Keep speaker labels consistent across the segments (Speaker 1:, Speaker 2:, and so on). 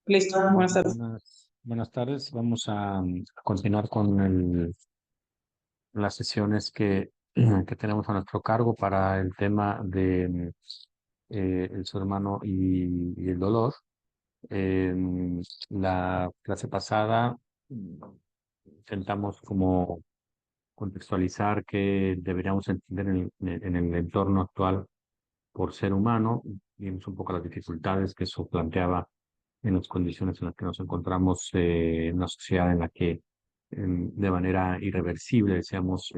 Speaker 1: Listo, buenas tardes.
Speaker 2: Buenas tardes. Vamos a continuar con las sesiones que tenemos a nuestro cargo para el tema de el ser humano y el dolor. La clase pasada intentamos como contextualizar qué deberíamos entender en el entorno actual por ser humano. Vimos un poco las dificultades que eso planteaba en las condiciones en las que nos encontramos, en una sociedad en la que de manera irreversible, decíamos,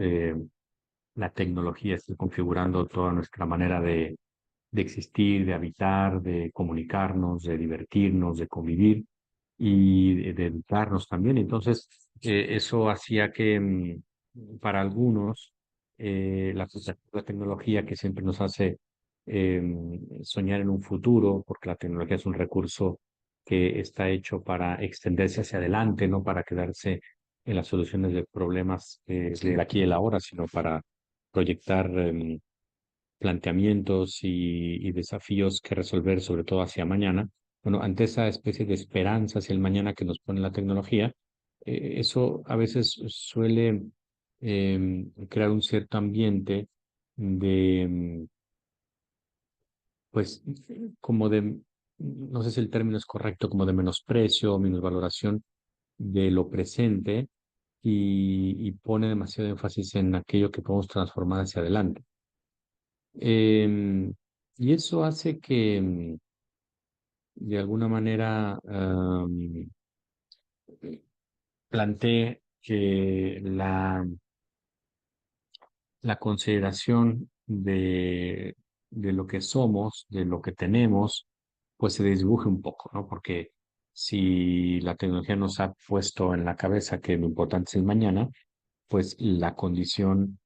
Speaker 2: la tecnología está configurando toda nuestra manera de existir, de habitar, de comunicarnos, de divertirnos, de convivir y de educarnos también. Entonces, eso hacía que para algunos la tecnología que siempre nos hace eh, soñar en un futuro, porque la tecnología es un recurso que está hecho para extenderse hacia adelante, no para quedarse en las soluciones de problemas del aquí y el ahora, sino para proyectar planteamientos y desafíos que resolver, sobre todo hacia mañana. Bueno, ante esa especie de esperanza hacia el mañana que nos pone la tecnología, eso a veces suele crear un cierto ambiente de, pues, como de, no sé si el término es correcto, como de menosprecio o minusvaloración de lo presente y pone demasiado énfasis en aquello que podemos transformar hacia adelante. Y eso hace que, de alguna manera, plantee que la consideración de lo que somos, de lo que tenemos, pues se desdibuje un poco, ¿no? Porque si la tecnología nos ha puesto en la cabeza que lo importante es el mañana, pues la condición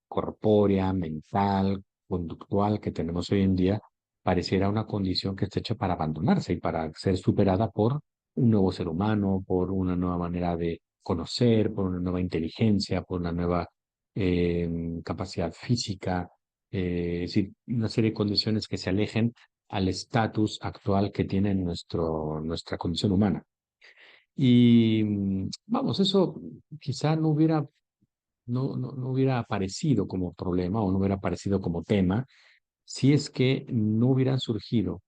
Speaker 2: corpórea, mental, conductual que tenemos hoy en día, pareciera una condición que está hecha para abandonarse y para ser superada por un nuevo ser humano, por una nueva manera de conocer, por una nueva inteligencia, por una nueva capacidad física, es decir, una serie de condiciones que se alejen al estatus actual que tiene nuestra condición humana. Y vamos, eso quizá no hubiera aparecido como problema o no hubiera aparecido como tema si es que no hubieran surgido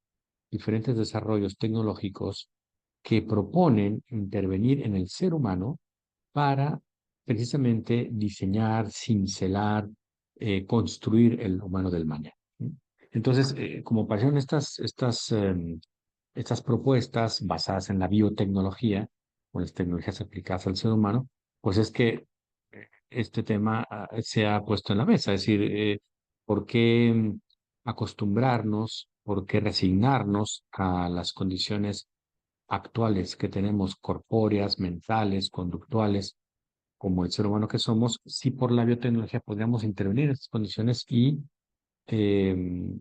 Speaker 2: diferentes desarrollos tecnológicos que proponen intervenir en el ser humano para precisamente diseñar, cincelar, construir el humano del mañana. Entonces, como aparecieron estas propuestas basadas en la biotecnología o las tecnologías aplicadas al ser humano, pues es que este tema se ha puesto en la mesa. Es decir, ¿por qué acostumbrarnos, por qué resignarnos a las condiciones actuales que tenemos, corpóreas, mentales, conductuales, como el ser humano que somos, si por la biotecnología podríamos intervenir en estas condiciones y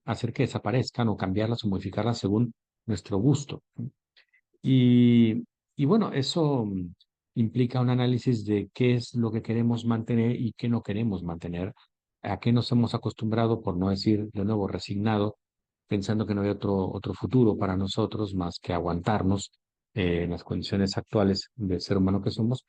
Speaker 2: hacer que desaparezcan o cambiarlas o modificarlas según nuestro gusto? Y, y bueno, eso implica un análisis de qué es lo que queremos mantener y qué no queremos mantener, a qué nos hemos acostumbrado, por no decir de nuevo resignado, pensando que no hay otro futuro para nosotros más que aguantarnos en las condiciones actuales del ser humano que somos.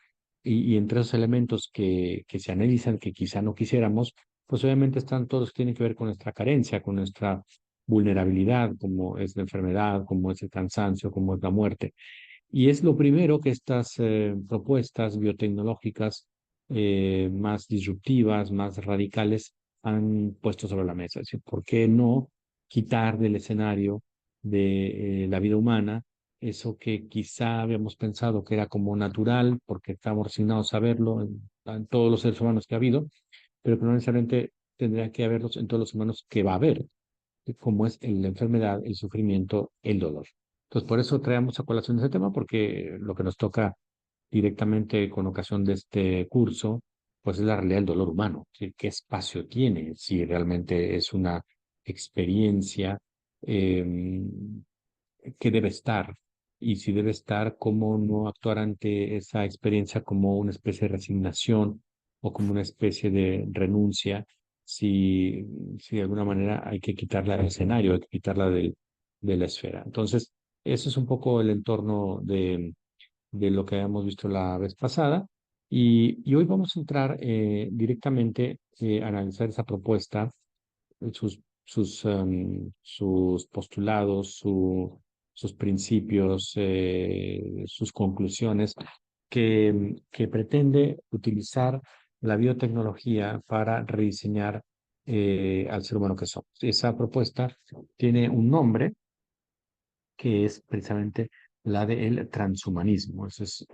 Speaker 2: Y entre esos elementos que se analizan, que quizá no quisiéramos, pues obviamente están todos, tienen que ver con nuestra carencia, con nuestra vulnerabilidad, como es la enfermedad, como es el cansancio, como es la muerte. Y es lo primero que estas propuestas biotecnológicas más disruptivas, más radicales, han puesto sobre la mesa. Es decir, ¿por qué no quitar del escenario de la vida humana eso que quizá habíamos pensado que era como natural, porque estamos resignados a verlo en todos los seres humanos que ha habido, pero que no necesariamente tendría que haberlos en todos los humanos que va a haber, como es la enfermedad, el sufrimiento, el dolor? Entonces, por eso traemos a colación ese tema, porque lo que nos toca directamente con ocasión de este curso, pues es la realidad del dolor humano. ¿Sí? ¿Qué espacio tiene? Si realmente es una experiencia eh, que debe estar. Y si debe estar, ¿cómo no actuar ante esa experiencia como una especie de resignación o como una especie de renuncia? Si de alguna manera hay que quitarla del escenario, hay que quitarla de la esfera. Entonces, eso es un poco el entorno de lo que habíamos visto la vez pasada. Y hoy vamos a entrar directamente a analizar esa propuesta, sus postulados, sus principios, sus conclusiones, que pretende utilizar la biotecnología para rediseñar al ser humano que somos. Esa propuesta tiene un nombre que es precisamente la del transhumanismo. Eso es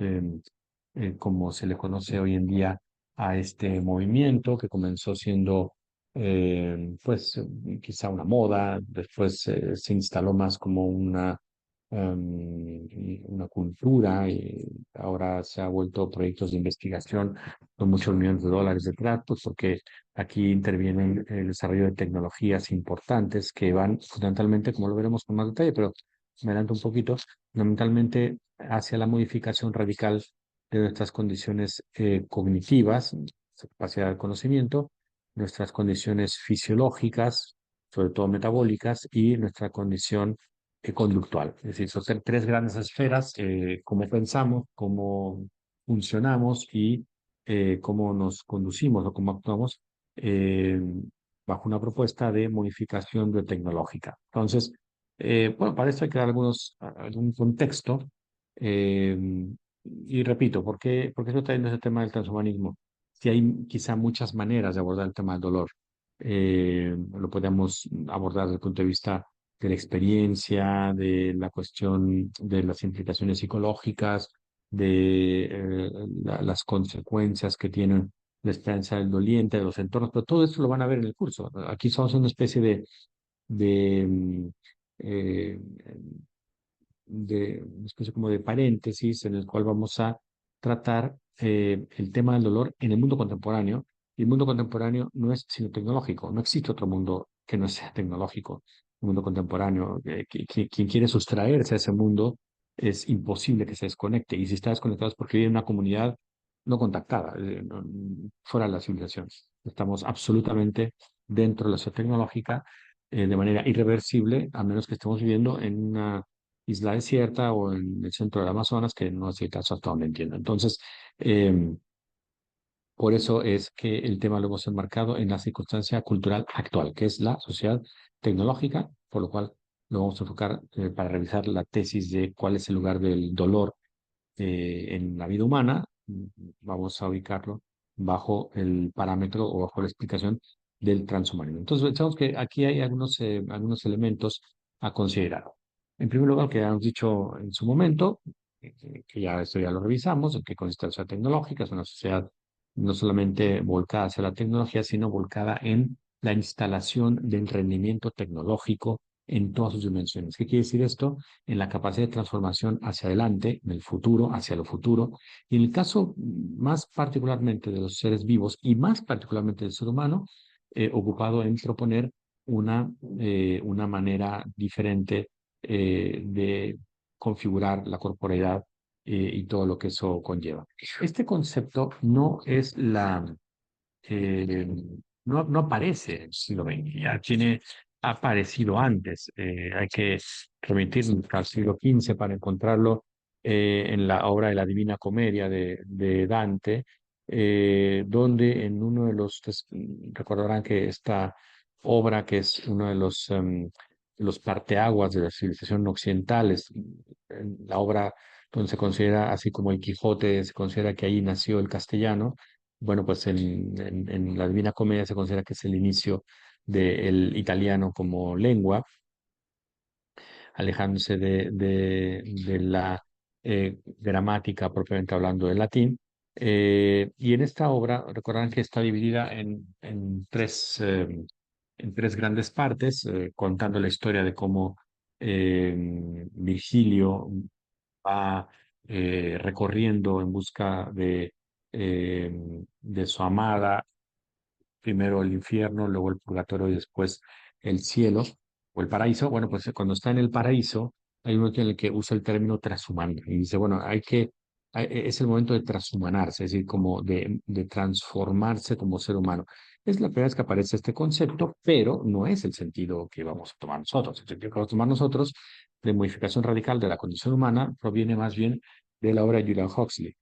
Speaker 2: como se le conoce hoy en día a este movimiento que comenzó siendo, pues, quizá una moda, después se instaló más como una cultura y ahora se ha vuelto proyectos de investigación con muchos millones de dólares detrás, pues porque aquí intervienen el desarrollo de tecnologías importantes que van fundamentalmente, como lo veremos con más detalle, pero me adelanto un poquito, fundamentalmente hacia la modificación radical de nuestras condiciones cognitivas, nuestra capacidad de conocimiento, nuestras condiciones fisiológicas, sobre todo metabólicas, y nuestra condición conductual. Es decir, son tres grandes esferas, cómo pensamos, cómo funcionamos y cómo nos conducimos o cómo actuamos eh, bajo una propuesta de modificación biotecnológica. Entonces, bueno, para esto hay que dar algún contexto. eh, y repito, ¿por qué estoy trayendo ese tema del transhumanismo? Si hay quizá muchas maneras de abordar el tema del dolor. Lo podemos abordar desde el punto de vista de la experiencia, de la cuestión de las implicaciones psicológicas, de las consecuencias que tienen la experiencia del doliente, de los entornos, pero todo esto lo van a ver en el curso. Aquí somos una especie de eh, de una especie como de paréntesis en el cual vamos a tratar el tema del dolor en el mundo contemporáneo. Y el mundo contemporáneo no es sino tecnológico, no existe otro mundo que no sea tecnológico. El mundo contemporáneo, quien quiere sustraerse a ese mundo, es imposible que se desconecte. Y si está desconectado es porque vive en una comunidad no contactada, fuera de la civilización. Estamos absolutamente dentro de la sociedad tecnológica de manera irreversible, a menos que estemos viviendo en una isla desierta o en el centro del Amazonas, que no es el caso hasta donde entiendo. Entonces, por eso es que el tema lo hemos enmarcado en la circunstancia cultural actual, que es la sociedad tecnológica, por lo cual lo vamos a enfocar para revisar la tesis de cuál es el lugar del dolor en la vida humana. Vamos a ubicarlo bajo el parámetro o bajo la explicación del transhumanismo. Entonces, pensamos que aquí hay algunos elementos a considerar. En primer lugar, que ya hemos dicho en su momento, que ya esto ya lo revisamos, en qué consiste la sociedad tecnológica, es una sociedad no solamente volcada hacia la tecnología, sino volcada en la instalación del rendimiento tecnológico en todas sus dimensiones. ¿Qué quiere decir esto? En la capacidad de transformación hacia adelante, en el futuro, hacia lo futuro. Y en el caso más particularmente de los seres vivos y más particularmente del ser humano, ocupado en proponer una manera diferente de configurar la corporeidad y todo lo que eso conlleva. Este concepto no es eh, no aparece en el siglo XX, ya ha aparecido antes. Hay que remitirnos al siglo XV para encontrarlo en la obra de la Divina Comedia de Dante, donde en uno de recordarán que esta obra, que es uno de los parteaguas de la civilización occidental, es la obra donde se considera, así como el Quijote, se considera que ahí nació el castellano. Bueno, pues en la Divina Comedia se considera que es el inicio del italiano como lengua, alejándose de la gramática propiamente hablando del latín. Y en esta obra, recordarán que está dividida en tres grandes partes, contando la historia de cómo Virgilio va recorriendo en busca de su amada, primero el infierno, luego el purgatorio y después el cielo o el paraíso. Bueno, pues cuando está en el paraíso, hay un momento en el que usa el término transhumano y dice, bueno, hay que es el momento de transhumanarse, es decir, como de transformarse como ser humano. Es la primera vez que aparece este concepto, pero no es el sentido que vamos a tomar nosotros. El sentido que vamos a tomar nosotros de modificación radical de la condición humana proviene más bien de la obra de Julian Huxley,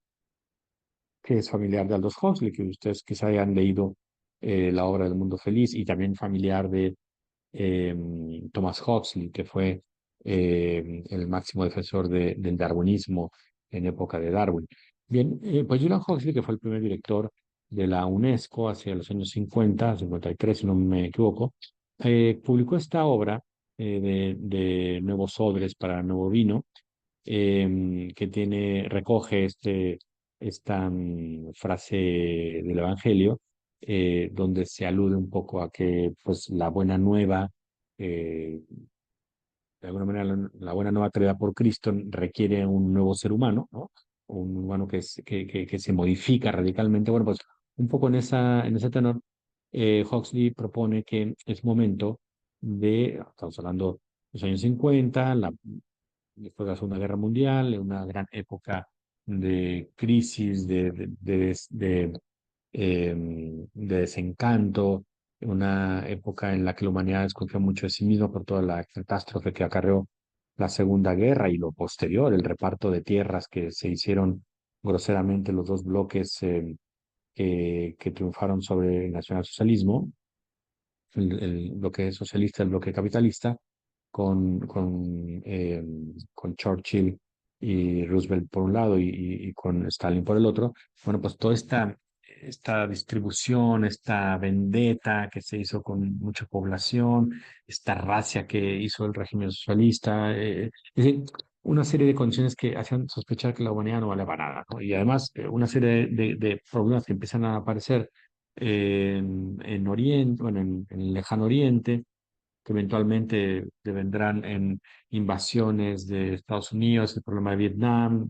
Speaker 2: que es familiar de Aldous Huxley, que ustedes quizá hayan leído la obra del Mundo Feliz, y también familiar de Thomas Huxley, que fue el máximo defensor del darwinismo en época de Darwin. Bien, pues Julian Huxley, que fue el primer director de la UNESCO hacia los años 50, 53, si no me equivoco, publicó esta obra de Nuevos Odres para Nuevo Vino, que recoge esta frase del Evangelio, donde se alude un poco a que pues, la buena nueva, eh, de alguna manera la buena nueva traída por Cristo requiere un nuevo ser humano, ¿no? Un humano que se modifica radicalmente. Bueno, pues un poco en ese tenor, Huxley propone que es momento estamos hablando de los años 50, después de la Segunda Guerra Mundial, en una gran época de crisis, de desencanto, una época en la que la humanidad desconfió mucho de sí misma por toda la catástrofe que acarreó la Segunda Guerra y lo posterior, el reparto de tierras que se hicieron groseramente los dos bloques que triunfaron sobre el nacionalsocialismo, el bloque socialista, el bloque capitalista, con Churchill y Roosevelt por un lado y con Stalin por el otro. Bueno, pues toda esta distribución, esta vendetta que se hizo con mucha población, esta racia que hizo el régimen socialista, es decir, una serie de condiciones que hacían sospechar que la humanidad no vale para nada, ¿no? Y además una serie de problemas que empiezan a aparecer en Oriente, bueno, en el lejano Oriente, que eventualmente devendrán en invasiones de Estados Unidos, el problema de Vietnam,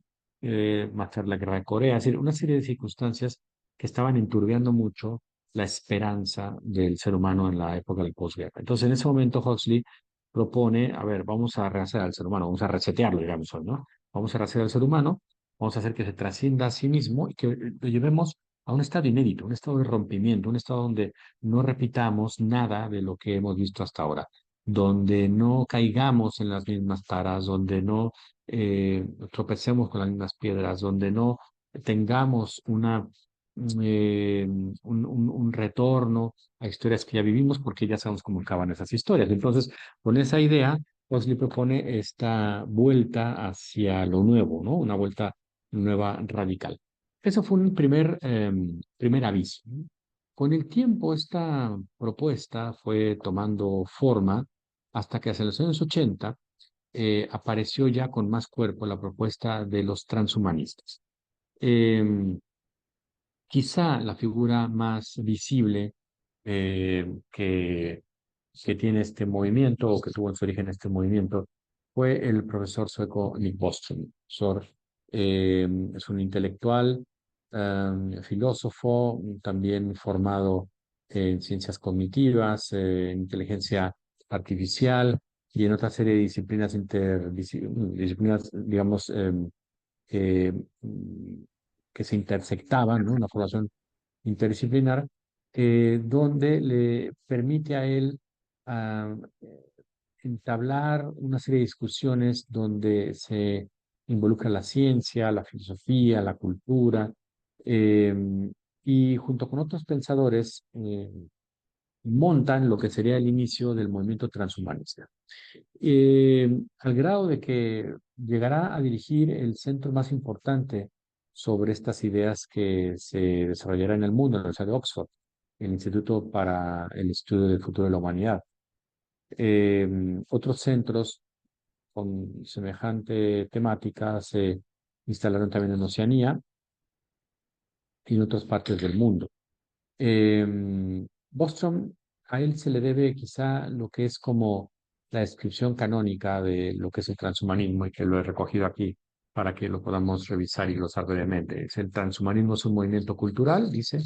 Speaker 2: más tarde la guerra de Corea, es decir, una serie de circunstancias que estaban enturbiando mucho la esperanza del ser humano en la época de la posguerra. Entonces, en ese momento, Huxley propone, a ver, vamos a rehacer al ser humano, vamos a resetearlo, digamos hoy, ¿no? Vamos a rehacer al ser humano, vamos a hacer que se trascienda a sí mismo y que lo llevemos a un estado inédito, un estado de rompimiento, un estado donde no repitamos nada de lo que hemos visto hasta ahora, donde no caigamos en las mismas taras, donde no tropecemos con las mismas piedras, donde no tengamos un retorno a historias que ya vivimos porque ya sabemos cómo acaban esas historias. Entonces, con esa idea, pues le propone esta vuelta hacia lo nuevo, ¿no? Una vuelta nueva radical. Eso fue un primer aviso, ¿no? Con el tiempo, esta propuesta fue tomando forma hasta que hacia los años 80 apareció ya con más cuerpo la propuesta de los transhumanistas. Em, Quizá la figura más visible que tiene este movimiento o que tuvo en su origen este movimiento fue el profesor sueco Nick Bostrom. Es un intelectual, filósofo, también formado en ciencias cognitivas, en inteligencia artificial y en otra serie de disciplinas disciplinas, digamos, que, mm, que se intersectaban, ¿no? Una formación interdisciplinar, donde le permite a él ah, entablar una serie de discusiones donde se involucra la ciencia, la filosofía, la cultura, eh, y junto con otros pensadores montan lo que sería el inicio del movimiento transhumanista, al grado de que llegará a dirigir el centro más importante sobre estas ideas que se desarrollará en el mundo, en la Universidad de Oxford, el Instituto para el Estudio del Futuro de la Humanidad. Otros centros con semejante temática se instalaron también en Oceanía y en otras partes del mundo. Bostrom, a él se le debe quizá lo que es como la descripción canónica de lo que es el transhumanismo y que lo he recogido aquí para que lo podamos revisar y glosar brevemente. El transhumanismo es un movimiento cultural, dice,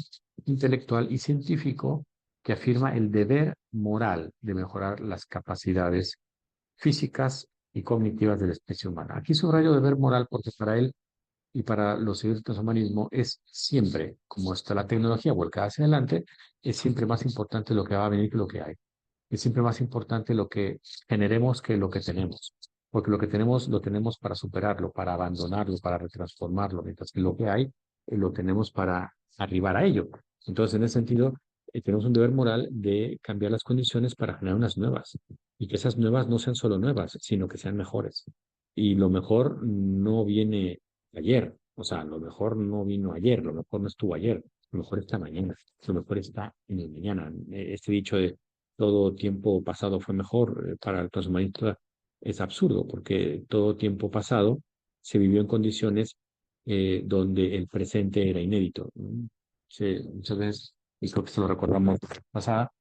Speaker 2: intelectual y científico que afirma el deber moral de mejorar las capacidades físicas y cognitivas de la especie humana. Aquí subrayo deber moral porque para él y para los seguidores del transhumanismo es siempre, como está la tecnología volcada hacia adelante, es siempre más importante lo que va a venir que lo que hay. Es siempre más importante lo que generemos que lo que tenemos, porque lo que tenemos lo tenemos para superarlo, para abandonarlo, para retransformarlo, mientras que lo que hay lo tenemos para arribar a ello. Entonces, en ese sentido, tenemos un deber moral de cambiar las condiciones para generar unas nuevas y que esas nuevas no sean solo nuevas, sino que sean mejores. Y lo mejor no viene ayer, o sea, lo mejor no vino ayer, lo mejor no estuvo ayer, lo mejor está mañana, lo mejor está en el mañana. Este dicho de todo tiempo pasado fue mejor para el transhumanista es absurdo, porque todo tiempo pasado se vivió en condiciones donde el presente era inédito, ¿no? Muchas veces, y creo que se lo recordamos la pasada,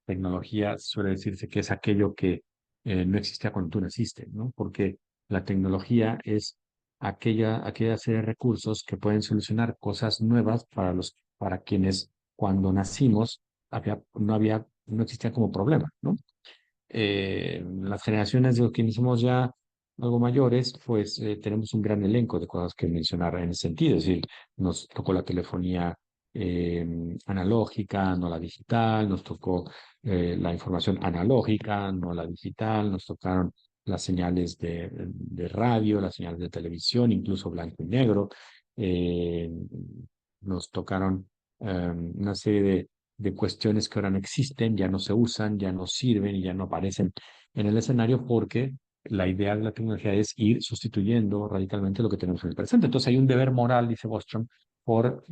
Speaker 2: tecnología suele decirse que es aquello que no existía cuando tú naciste, ¿no? Porque la tecnología es aquella serie de recursos que pueden solucionar cosas nuevas para quienes cuando nacimos no existía como problema, ¿no? Las generaciones de los quienes somos ya algo mayores, pues tenemos un gran elenco de cosas que mencionar en ese sentido. Es decir, nos tocó la telefonía analógica, no la digital, nos tocó la información analógica, no la digital, nos tocaron las señales de radio, las señales de televisión, incluso blanco y negro. eh, Nos tocaron una serie de cuestiones que ahora no existen, ya no se usan, ya no sirven y ya no aparecen en el escenario porque la idea de la tecnología es ir sustituyendo radicalmente lo que tenemos en el presente. Entonces hay un deber moral, dice Bostrom, por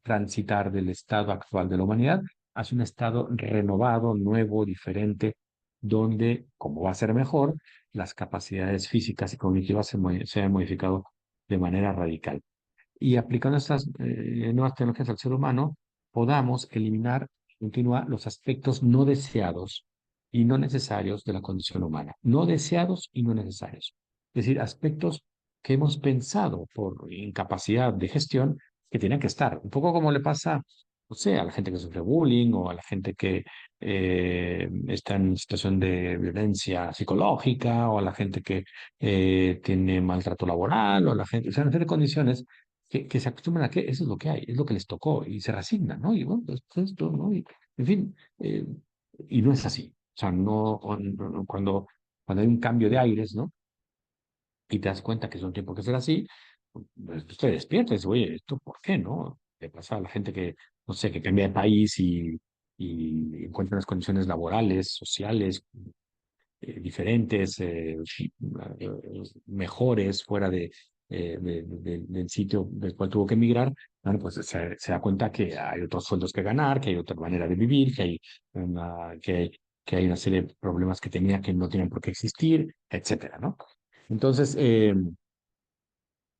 Speaker 2: transitar del estado actual de la humanidad hacia un estado renovado, nuevo, diferente, donde, como va a ser mejor, las capacidades físicas y cognitivas se han modificado de manera radical y aplicando estas nuevas tecnologías al ser humano, podamos eliminar, continúa, los aspectos no deseados y no necesarios de la condición humana. No deseados y no necesarios. Es decir, aspectos que hemos pensado por incapacidad de gestión que tienen que estar. Un poco como le pasa, no sé, a la gente que sufre bullying o a la gente que está en situación de violencia psicológica o a la gente que tiene maltrato laboral o a la gente, o sea, una serie de condiciones que se acostumbran a que eso es lo que hay, es lo que les tocó y se resignan, ¿no? Y bueno, pues esto, ¿no? Y, en fin, y no es así. O sea, cuando hay un cambio de aires, ¿no? Y te das cuenta que es un tiempo que será así, pues tú te despiertas y dices, oye, ¿esto por qué, no? Le pasa a la gente que, no sé, que cambia de país y encuentra unas condiciones laborales, sociales, diferentes, mejores, fuera del sitio del cual tuvo que emigrar, bueno, pues se da cuenta que hay otros sueldos que ganar, que hay otra manera de vivir, que hay una serie de problemas que tenía que no tienen por qué existir, etcétera, ¿no? Entonces,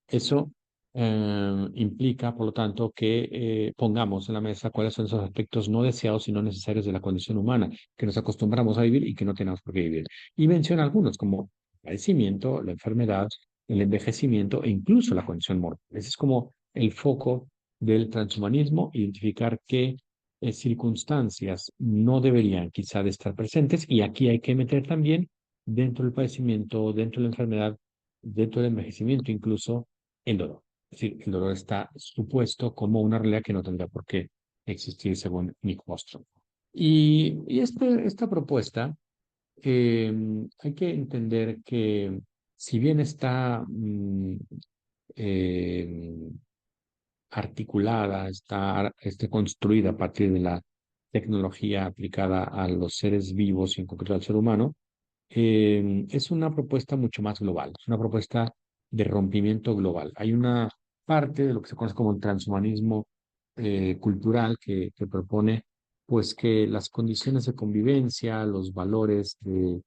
Speaker 2: eso implica, por lo tanto, que pongamos en la mesa cuáles son esos aspectos no deseados y no necesarios de la condición humana, que nos acostumbramos a vivir y que no tenemos por qué vivir. Y menciona algunos como el padecimiento, la enfermedad, el envejecimiento e incluso la condición mortal. Ese es como el foco del transhumanismo, identificar qué circunstancias no deberían quizá de estar presentes y aquí hay que meter también dentro del padecimiento, dentro de la enfermedad, dentro del envejecimiento incluso el dolor. Es decir, el dolor está supuesto como una realidad que no tendría por qué existir según Nick Bostrom. Esta propuesta, hay que entender que si bien está eh, articulada, está construida a partir de la tecnología aplicada a los seres vivos y en concreto al ser humano, es una propuesta mucho más global, es una propuesta de rompimiento global. Hay una parte de lo que se conoce como el transhumanismo cultural que propone pues que las condiciones de convivencia, los valores de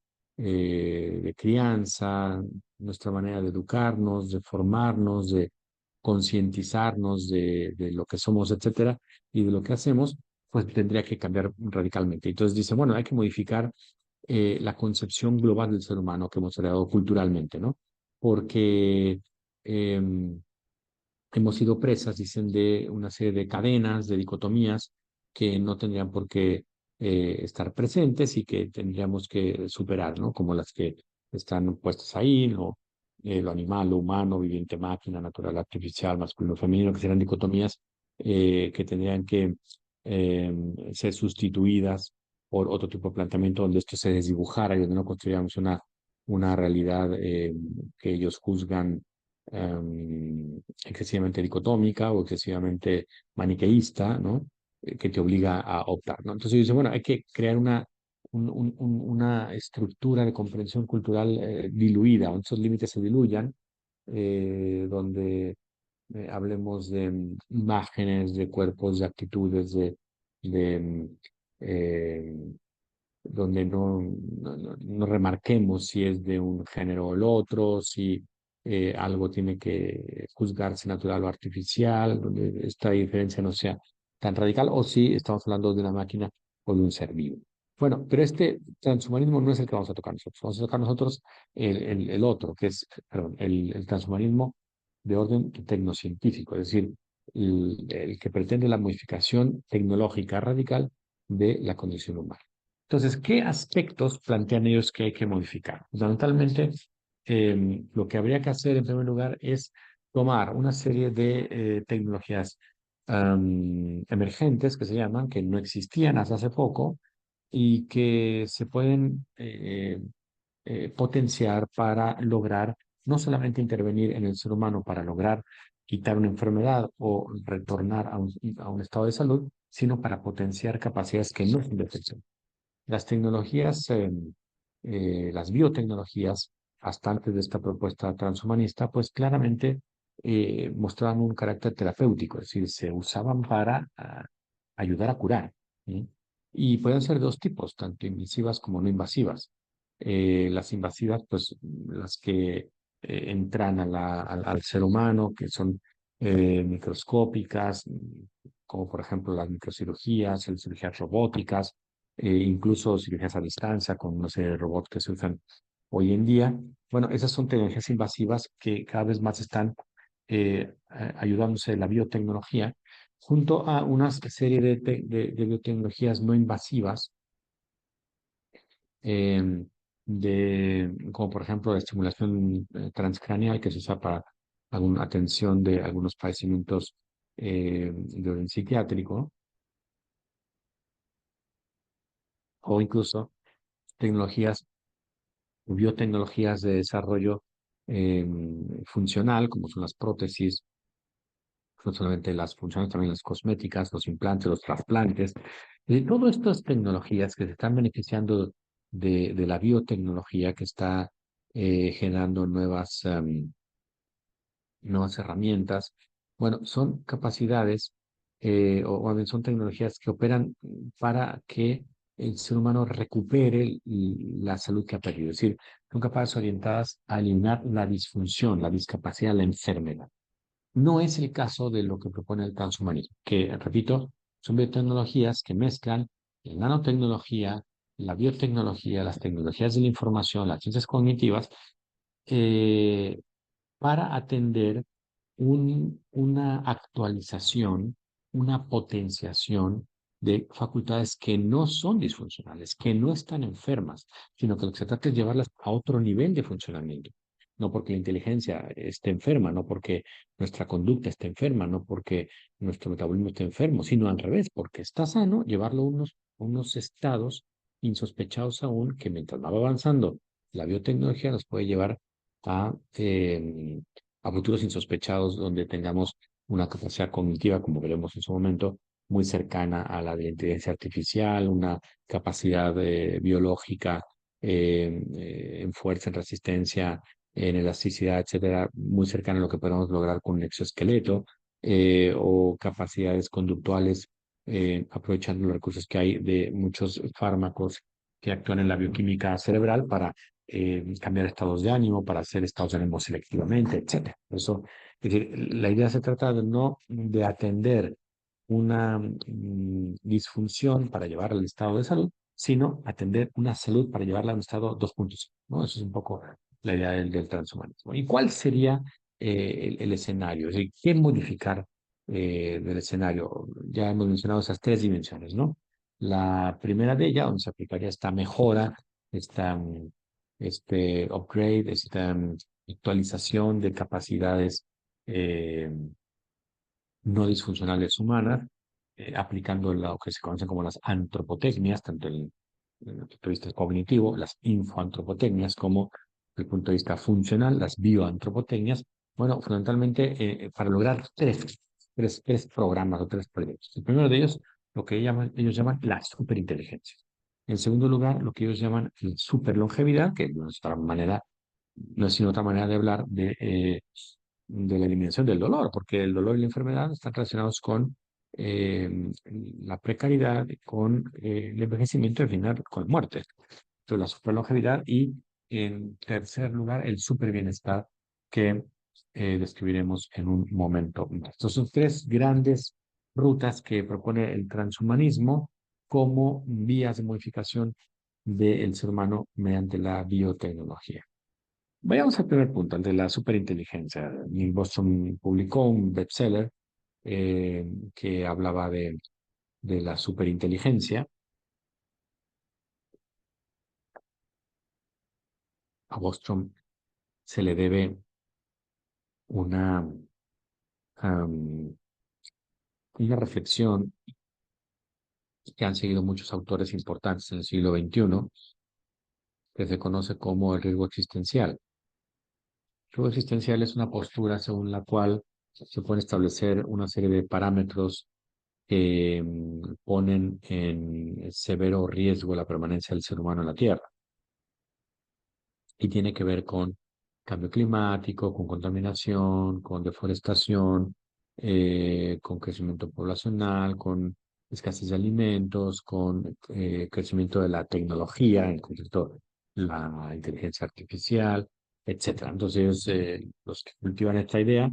Speaker 2: crianza, nuestra manera de educarnos, de formarnos, de concientizarnos de lo que somos, etcétera, y de lo que hacemos, pues tendría que cambiar radicalmente. Entonces dice, bueno, hay que modificar la concepción global del ser humano que hemos heredado culturalmente, ¿no? Porque hemos sido presas, dicen, de una serie de cadenas, de dicotomías que no tendrían por qué estar presentes y que tendríamos que superar, ¿no? Como las que están puestas ahí, ¿no? lo animal, lo humano, viviente, máquina, natural, artificial, masculino, femenino, que serán dicotomías que tendrían que ser sustituidas por otro tipo de planteamiento donde esto se desdibujara y donde no construyamos una realidad que ellos juzgan excesivamente dicotómica o excesivamente maniqueísta, ¿no? Que te obliga a optar, ¿no? Entonces yo dice, bueno, hay que crear una estructura de comprensión cultural diluida, donde esos límites se diluyan, donde hablemos de imágenes, de cuerpos, de actitudes, de eh, donde no remarquemos si es de un género o el otro, si algo tiene que juzgarse natural o artificial, donde esta diferencia no sea tan radical, o si estamos hablando de una máquina o de un ser vivo. Bueno, pero este transhumanismo no es el que vamos a tocar nosotros. Vamos a tocar nosotros el otro, que es, perdón, el transhumanismo de orden tecnocientífico, es decir, el que pretende la modificación tecnológica radical de la condición humana. Entonces, ¿qué aspectos plantean ellos que hay que modificar? Fundamentalmente, lo que habría que hacer en primer lugar es tomar una serie de tecnologías emergentes que se llaman, que no existían hasta hace poco y que se pueden potenciar para lograr no solamente intervenir en el ser humano para lograr quitar una enfermedad o retornar a un estado de salud, sino para potenciar capacidades que no son de las tecnologías, las biotecnologías, hasta antes de esta propuesta transhumanista, pues claramente mostraban un carácter terapéutico, es decir, se usaban para ayudar a curar. ¿Sí? Y pueden ser de dos tipos, tanto invasivas como no invasivas. Las invasivas, pues las que entran al ser humano, que son microscópicas, como por ejemplo las microcirugías, las cirugías robóticas, incluso cirugías a distancia con una serie de robots que se usan hoy en día. Bueno, esas son tecnologías invasivas que cada vez más están ayudándose de la biotecnología, junto a una serie de biotecnologías no invasivas, eh, como por ejemplo la estimulación transcraneal que se usa para alguna atención de algunos padecimientos de orden psiquiátrico, o incluso tecnologías biotecnologías de desarrollo eh, funcional, como son las prótesis, no solamente las funciones, también las cosméticas, los implantes, los trasplantes. Y todas estas tecnologías que se están beneficiando de la biotecnología que está generando nuevas herramientas. Bueno, son capacidades o más bien son tecnologías que operan para que el ser humano recupere la salud que ha perdido. Es decir, son capaces orientadas a eliminar la disfunción, la discapacidad, la enfermedad. No es el caso de lo que propone el transhumanismo, que, repito, son biotecnologías que mezclan la nanotecnología, la biotecnología, las tecnologías de la información, las ciencias cognitivas, eh, para atender una actualización, una potenciación de facultades que no son disfuncionales, que no están enfermas, sino que lo que se trata es llevarlas a otro nivel de funcionamiento. No porque la inteligencia esté enferma, no porque nuestra conducta esté enferma, no porque nuestro metabolismo esté enfermo, sino al revés, porque está sano, llevarlo a unos estados insospechados aún, que mientras va avanzando la biotecnología nos puede llevar a a futuros insospechados donde tengamos una capacidad cognitiva, como veremos en su momento, muy cercana a la de la inteligencia artificial, una capacidad biológica en fuerza, en resistencia, en elasticidad, etcétera, muy cercana a lo que podemos lograr con un exoesqueleto, o capacidades conductuales, aprovechando los recursos que hay de muchos fármacos que actúan en la bioquímica cerebral para cambiar estados de ánimo, para hacer estados de ánimo selectivamente, etcétera. Eso, es decir, la idea se trata de no de atender una disfunción para llevarla al estado de salud, sino atender una salud para llevarla a un estado 2.0, ¿no? Eso es un poco la idea del transhumanismo. ¿Y cuál sería el escenario? Es decir, ¿qué modificar del escenario? Ya hemos mencionado esas tres dimensiones, ¿no? La primera de ellas, donde se aplicaría esta mejora, esta este upgrade, esta actualización de capacidades eh, no disfuncionales humanas, aplicando lo que se conocen como las antropotecnias, tanto desde el punto de vista cognitivo, las infoantropotecnias, como desde el punto de vista funcional, las bioantropotecnias. Bueno, fundamentalmente para lograr tres programas o tres proyectos. El primero de ellos, lo que ellos llaman la superinteligencia. En segundo lugar, lo que ellos llaman la superlongevidad, que de nuestra manera no es sino otra manera de hablar de la eliminación del dolor, porque el dolor y la enfermedad están relacionados con la precariedad, con el envejecimiento y al final con muerte. Entonces, la superlongevidad y en tercer lugar, el superbienestar que describiremos en un momento más. Estos son tres grandes rutas que propone el transhumanismo como vías de modificación del ser humano mediante la biotecnología. Vayamos al primer punto, el de la superinteligencia. Neil Bostrom publicó un bestseller que hablaba de la superinteligencia. A Bostrom se le debe una, am, una reflexión que han seguido muchos autores importantes en el siglo XXI, que se conoce como el riesgo existencial. El riesgo existencial es una postura según la cual se pueden establecer una serie de parámetros que ponen en severo riesgo la permanencia del ser humano en la Tierra. Y tiene que ver con cambio climático, con contaminación, con deforestación, con crecimiento poblacional, con escasez de alimentos, con crecimiento de la tecnología, en concreto la inteligencia artificial, etcétera. Entonces, los que cultivan esta idea,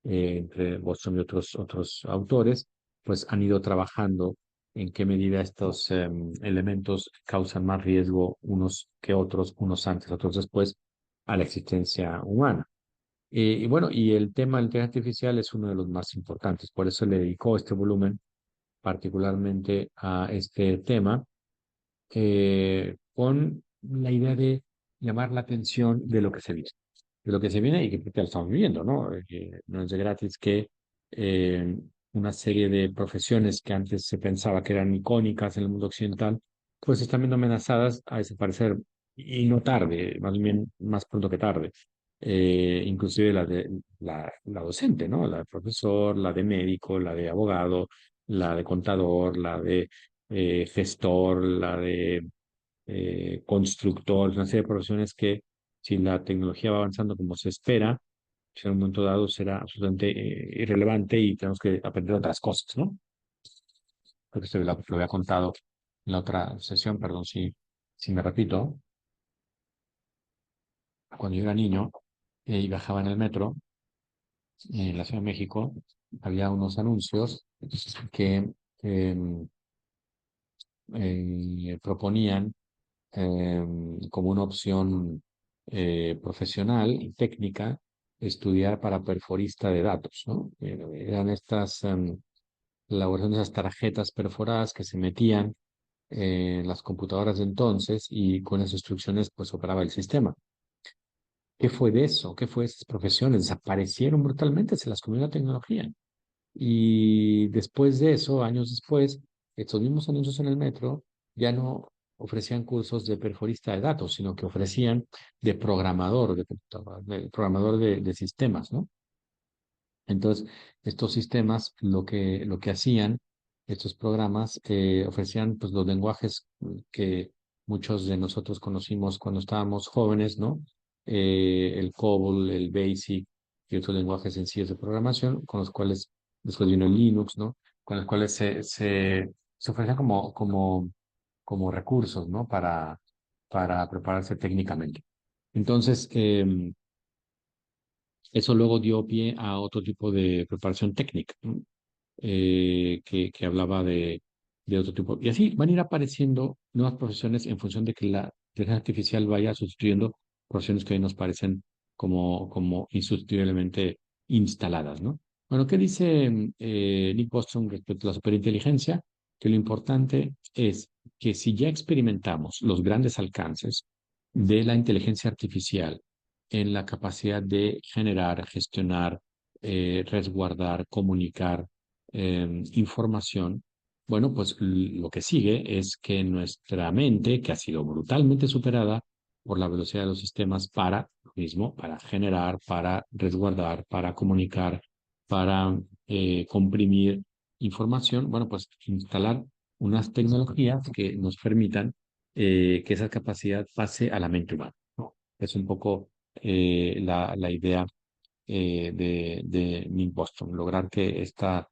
Speaker 2: entre Bostrom y otros autores, pues han ido trabajando en qué medida estos elementos causan más riesgo unos que otros, unos antes, otros después, a la existencia humana. Y bueno, y el tema de la inteligencia artificial es uno de los más importantes, por eso le dedicó este volumen particularmente a este tema, con la idea de llamar la atención de lo que se viene y que ya lo estamos viviendo, ¿no? Que no es de gratis que eh, una serie de profesiones que antes se pensaba que eran icónicas en el mundo occidental, pues están viendo amenazadas a desaparecer y no tarde, más bien más pronto que tarde. Inclusive la docente, ¿no? La de profesor, la de médico, la de abogado, la de contador, la de gestor, la de constructor, una serie de profesiones que si la tecnología va avanzando como se espera, en un momento dado será absolutamente irrelevante y tenemos que aprender otras cosas, ¿no? Creo que esto lo había contado en la otra sesión, perdón si me repito. Cuando yo era niño y viajaba en el metro en la Ciudad de México, había unos anuncios que em, proponían como una opción profesional y técnica estudiar para perforista de datos, ¿no? Eran estas elaboración de esas tarjetas perforadas que se metían en las computadoras de entonces y con esas instrucciones pues operaba el sistema. ¿Qué fue de eso? ¿Qué fue de esas profesiones? Desaparecieron brutalmente, se las comió la tecnología. Y después de eso, años después, estos mismos anuncios en el metro ya no ofrecían cursos de perforista de datos, sino que ofrecían de programador, de programador de sistemas, ¿no? Entonces, estos sistemas lo que hacían, estos programas, ofrecían pues, los lenguajes que muchos de nosotros conocimos cuando estábamos jóvenes, ¿no? El COBOL, el BASIC y otros lenguajes sencillos de programación, con los cuales después vino el Linux, ¿no? Con los cuales se ofrecían como recursos, ¿no? Para prepararse técnicamente. Entonces, eso luego dio pie a otro tipo de preparación técnica, ¿no? Que hablaba de otro tipo. Y así van a ir apareciendo nuevas profesiones en función de que la inteligencia artificial vaya sustituyendo profesiones que hoy nos parecen como insustituiblemente instaladas, ¿no? Bueno, ¿qué dice Nick Bostrom respecto a la superinteligencia? Que lo importante es que si ya experimentamos los grandes alcances de la inteligencia artificial en la capacidad de generar, gestionar, resguardar, comunicar información, bueno, pues lo que sigue es que nuestra mente, que ha sido brutalmente superada por la velocidad de los sistemas para lo mismo, para generar, para resguardar, para comunicar, para comprimir información, bueno, pues instalar unas tecnologías que nos permitan que esa capacidad pase a la mente humana, ¿no? Es un poco la idea de Nick Bostrom, lograr que estas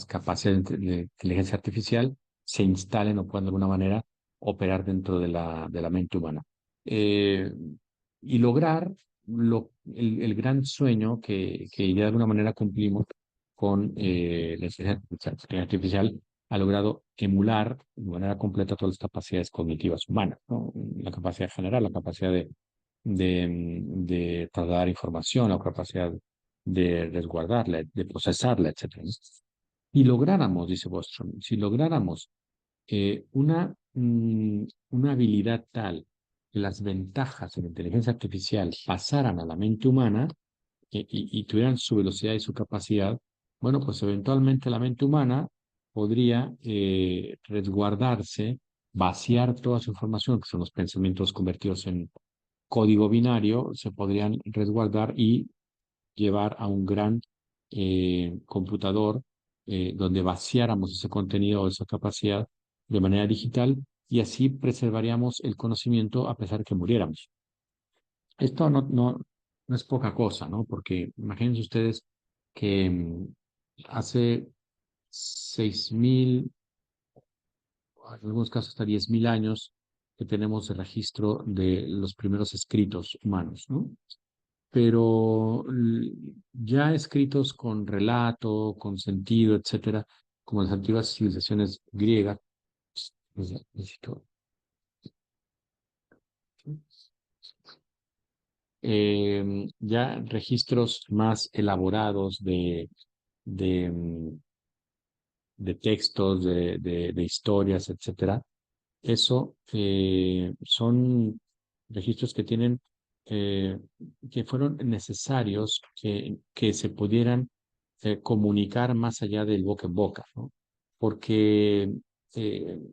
Speaker 2: capacidades de inteligencia artificial se instalen o puedan de alguna manera operar dentro de la mente humana. Eh, y lograr el gran sueño que ya de alguna manera cumplimos con la inteligencia artificial, ha logrado emular de manera completa todas las capacidades cognitivas humanas, ¿no? La capacidad general, la capacidad de trasladar información, la capacidad de resguardarla, de procesarla, etcétera. Si lográramos, dice Bostrom, si lográramos una habilidad tal que las ventajas de la inteligencia artificial pasaran a la mente humana y tuvieran su velocidad y su capacidad, bueno, pues eventualmente la mente humana podría resguardarse, vaciar toda su información, que son los pensamientos convertidos en código binario, se podrían resguardar y llevar a un gran computador donde vaciáramos ese contenido o esa capacidad de manera digital y así preservaríamos el conocimiento a pesar que muriéramos. Esto no es poca cosa, ¿no? Porque imagínense ustedes que hace 6.000, en algunos casos hasta 10.000 años, que tenemos el registro de los primeros escritos humanos, ¿no? Pero ya escritos con relato, con sentido, etcétera, como las antiguas civilizaciones griegas, pues, ya registros más elaborados de, mm, de textos, de historias, etcétera. Eso son registros que tienen, eh, que fueron necesarios que se pudieran comunicar más allá del boca en boca, ¿no? Porque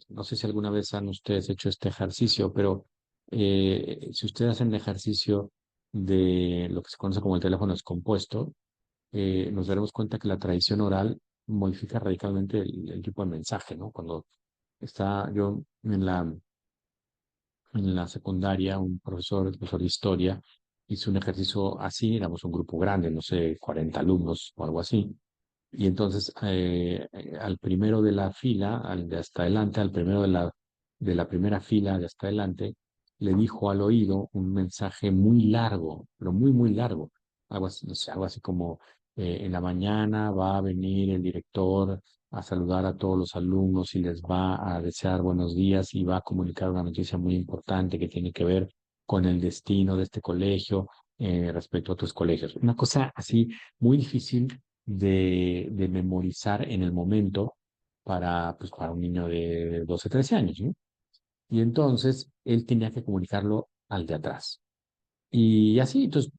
Speaker 2: no sé si alguna vez han ustedes hecho este ejercicio, pero si ustedes hacen el ejercicio de lo que se conoce como el teléfono descompuesto, nos daremos cuenta que la tradición oral modifica radicalmente el tipo de mensaje, ¿no? Cuando está yo en la secundaria, un profesor de historia, hizo un ejercicio así, éramos un grupo grande, no sé, 40 alumnos o algo así. Y entonces al primero de la fila, al de hasta adelante, al primero de la primera fila de hasta adelante, le dijo al oído un mensaje muy largo, pero muy, muy largo. Algo así, no sé, algo así como en la mañana va a venir el director a saludar a todos los alumnos y les va a desear buenos días y va a comunicar una noticia muy importante que tiene que ver con el destino de este colegio respecto a otros colegios. Una cosa así muy difícil de memorizar en el momento pues, para un niño de 12 13 años, ¿no? Y entonces él tenía que comunicarlo al de atrás. Y así, entonces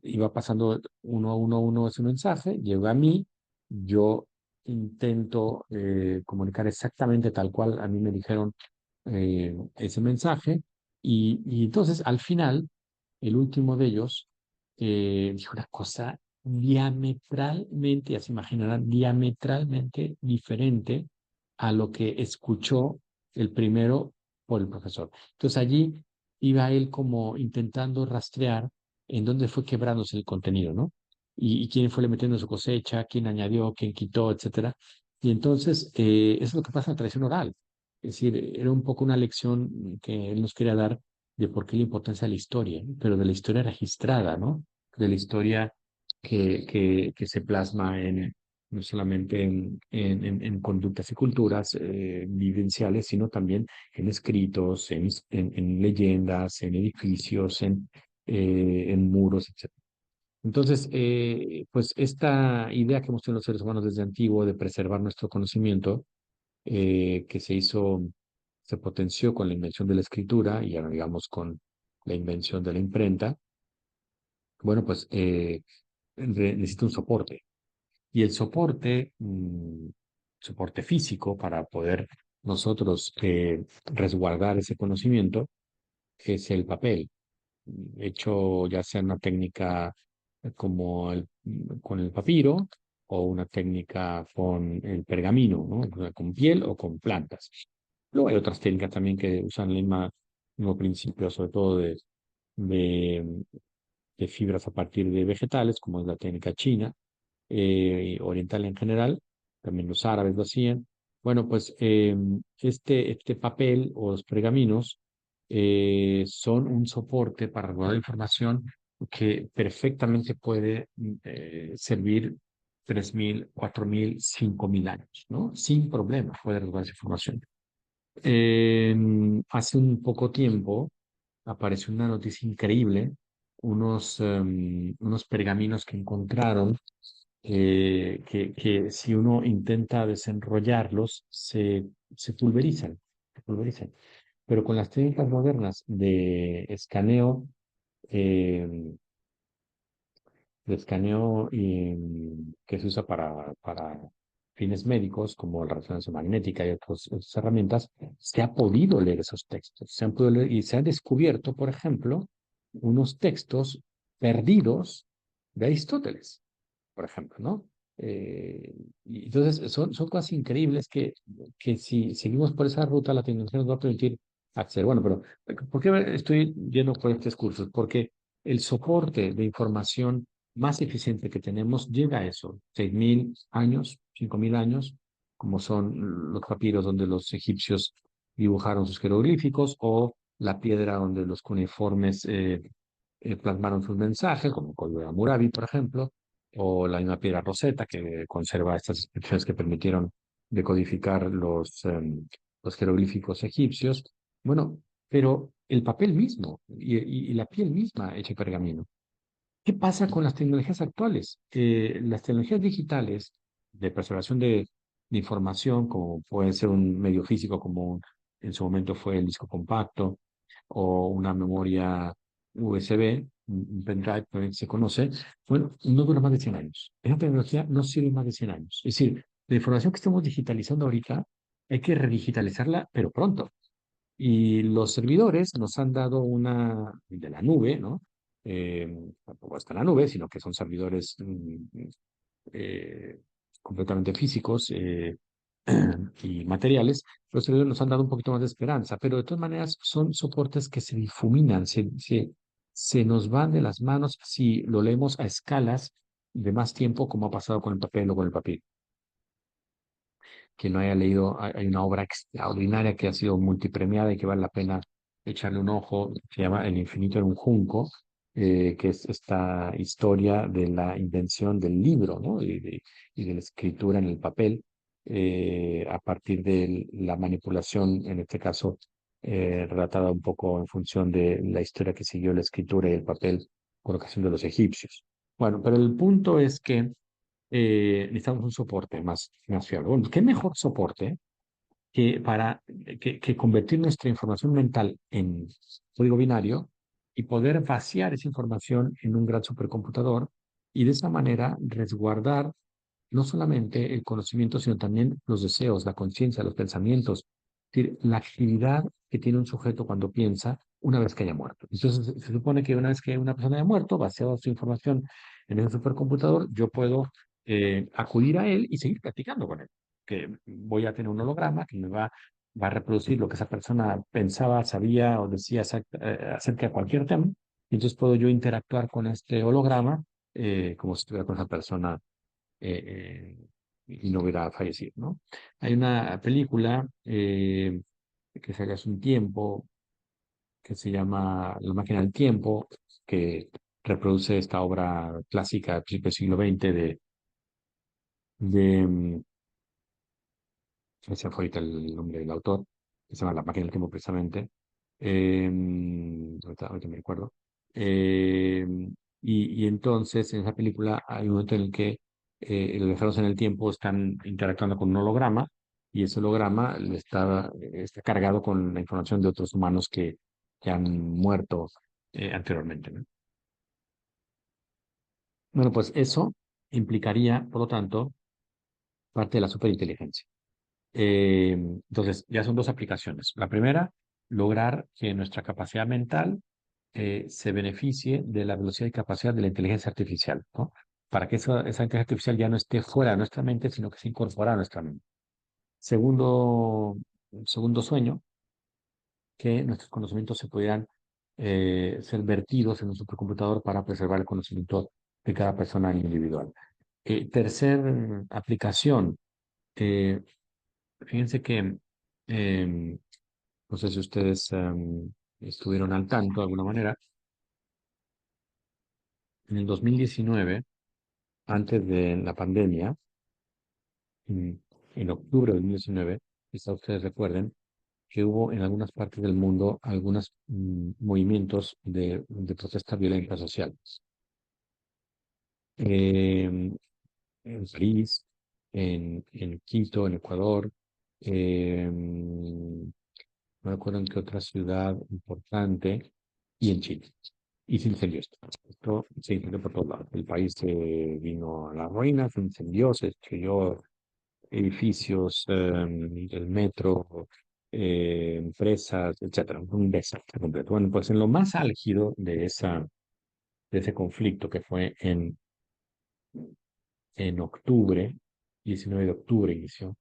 Speaker 2: iba pasando uno ese mensaje, llega a mí, yo intento comunicar exactamente tal cual a mí me dijeron ese mensaje, y entonces al final, el último de ellos dijo una cosa diametralmente, ya se imaginarán, diametralmente diferente a lo que escuchó el primero por el profesor. Entonces allí iba él como intentando rastrear en dónde fue quebrándose el contenido, ¿no? Y quién fue le metiendo su cosecha, quién añadió, quién quitó, etcétera. Y entonces, eso es lo que pasa en la tradición oral. Es decir, era un poco una lección que él nos quería dar de por qué la importancia de la historia, ¿no? Pero de la historia registrada, ¿no? De la historia que se plasma no solamente en conductas y culturas vivenciales, sino también en escritos, en leyendas, en edificios, en muros, etc. Entonces, pues esta idea que hemos tenido los seres humanos desde antiguo de preservar nuestro conocimiento, que se hizo se potenció con la invención de la escritura y ahora digamos con la invención de la imprenta, bueno, pues necesita un soporte. Y el soporte, soporte físico para poder nosotros resguardar ese conocimiento, es el papel, hecho ya sea una técnica con el papiro o una técnica con el pergamino, ¿no? O sea, con piel o con plantas. Luego hay otras técnicas también que usan el mismo principio, sobre todo de, de fibras a partir de vegetales, como es la técnica china, oriental en general, también los árabes lo hacían. Bueno, pues este papel o los pergaminos son un soporte para guardar información que perfectamente puede servir 3.000, 4.000, 5.000 años, ¿no? Sin problema puede guardar esa información. Hace un poco tiempo apareció una noticia increíble, unos pergaminos que encontraron que si uno intenta desenrollarlos, se pulverizan. Pero con las técnicas modernas eh, que se usa para fines médicos, como la resonancia magnética y otras herramientas, se ha podido leer esos textos. Se han podido leer y se han descubierto, por ejemplo, unos textos perdidos de Aristóteles, por ejemplo, ¿no? Y entonces, son cosas increíbles que si seguimos por esa ruta, la tecnología nos va a permitir acceder. Bueno, pero ¿por qué estoy yendo por estos cursos? Porque el soporte de información más eficiente que tenemos llega a eso, 6.000 años, 5.000 años, como son los papiros donde los egipcios dibujaron sus jeroglíficos o la piedra donde los cuneiformes plasmaron sus mensajes, como el Código de Hammurabi, por ejemplo, o la misma piedra Rosetta, que conserva estas inscripciones que permitieron decodificar los jeroglíficos egipcios. Bueno, pero el papel mismo y la piel misma hecha pergamino. ¿Qué pasa con las tecnologías actuales? Las tecnologías digitales de preservación de información, como puede ser un medio físico, como en su momento fue el disco compacto, o una memoria USB, un pendrive, también se conoce, bueno, no dura más de 100 años. Esa tecnología no sirve más de 100 años. Es decir, la información que estamos digitalizando ahorita, hay que redigitalizarla, pero pronto. Y los servidores nos han dado una de la nube, ¿no? Tampoco está en la nube, sino que son servidores eh, completamente físicos y materiales. Los servidores nos han dado un poquito más de esperanza, pero de todas maneras son soportes que se difuminan, se nos van de las manos si lo leemos a escalas de más tiempo, como ha pasado con el papel o con el papel. Quien no haya leído, hay una obra extraordinaria que ha sido multipremiada y que vale la pena echarle un ojo, se llama El infinito en un junco, que es esta historia de la invención del libro, ¿no? Y de la escritura en el papel, a partir de la manipulación, en este caso, relatada un poco en función de la historia que siguió la escritura y el papel por ocasión de los egipcios. Bueno, pero el punto es que necesitamos un soporte más fiable. Bueno, ¿qué mejor soporte que convertir nuestra información mental en código binario y poder vaciar esa información en un gran supercomputador y de esa manera resguardar no solamente el conocimiento, sino también los deseos, la conciencia, los pensamientos, es decir, la actividad que tiene un sujeto cuando piensa una vez que haya muerto? Entonces, se supone que una vez que una persona haya muerto, vaciado su información en ese supercomputador, yo puedo acudir a él y seguir platicando con él, que voy a tener un holograma que va a reproducir lo que esa persona pensaba, sabía o decía acerca de cualquier tema, y entonces puedo yo interactuar con este holograma como si estuviera con esa persona y no hubiera fallecido, ¿no? Hay una película que salió hace un tiempo que se llama La máquina del tiempo, que reproduce esta obra clásica del principio del siglo XX de ese fue ahorita el nombre del autor, que se llama La máquina del tiempo precisamente. Ahorita me acuerdo. Eh, y entonces en esa película hay un momento en el que los viajeros en el tiempo están interactuando con un holograma y ese holograma está cargado con la información de otros humanos que han muerto anteriormente, ¿no? Bueno, pues eso implicaría, por lo tanto, parte de la superinteligencia. Entonces, ya son dos aplicaciones. La primera, lograr que nuestra capacidad mental se beneficie de la velocidad y capacidad de la inteligencia artificial, ¿no? Para que esa inteligencia artificial ya no esté fuera de nuestra mente, sino que se incorpore a nuestra mente. Segundo sueño, que nuestros conocimientos se pudieran ser vertidos en un supercomputador para preservar el conocimiento de cada persona individual. Tercer aplicación, eh, fíjense que no sé si ustedes estuvieron al tanto de alguna manera. En el 2019, antes de la pandemia, en, en octubre de 2019, quizá ustedes recuerden que hubo en algunas partes del mundo algunos movimientos de protesta violenta social. En París, en Quito, en Ecuador, no recuerdo en qué otra ciudad importante, y en Chile. Y se incendió esto. Esto se incendió por todos lados. El país se vino a la ruina, se incendió, se destruyó edificios, el metro, empresas, etcétera. Un desastre completo. Bueno, pues en lo más álgido de ese conflicto que fue en octubre, 19 de octubre inició,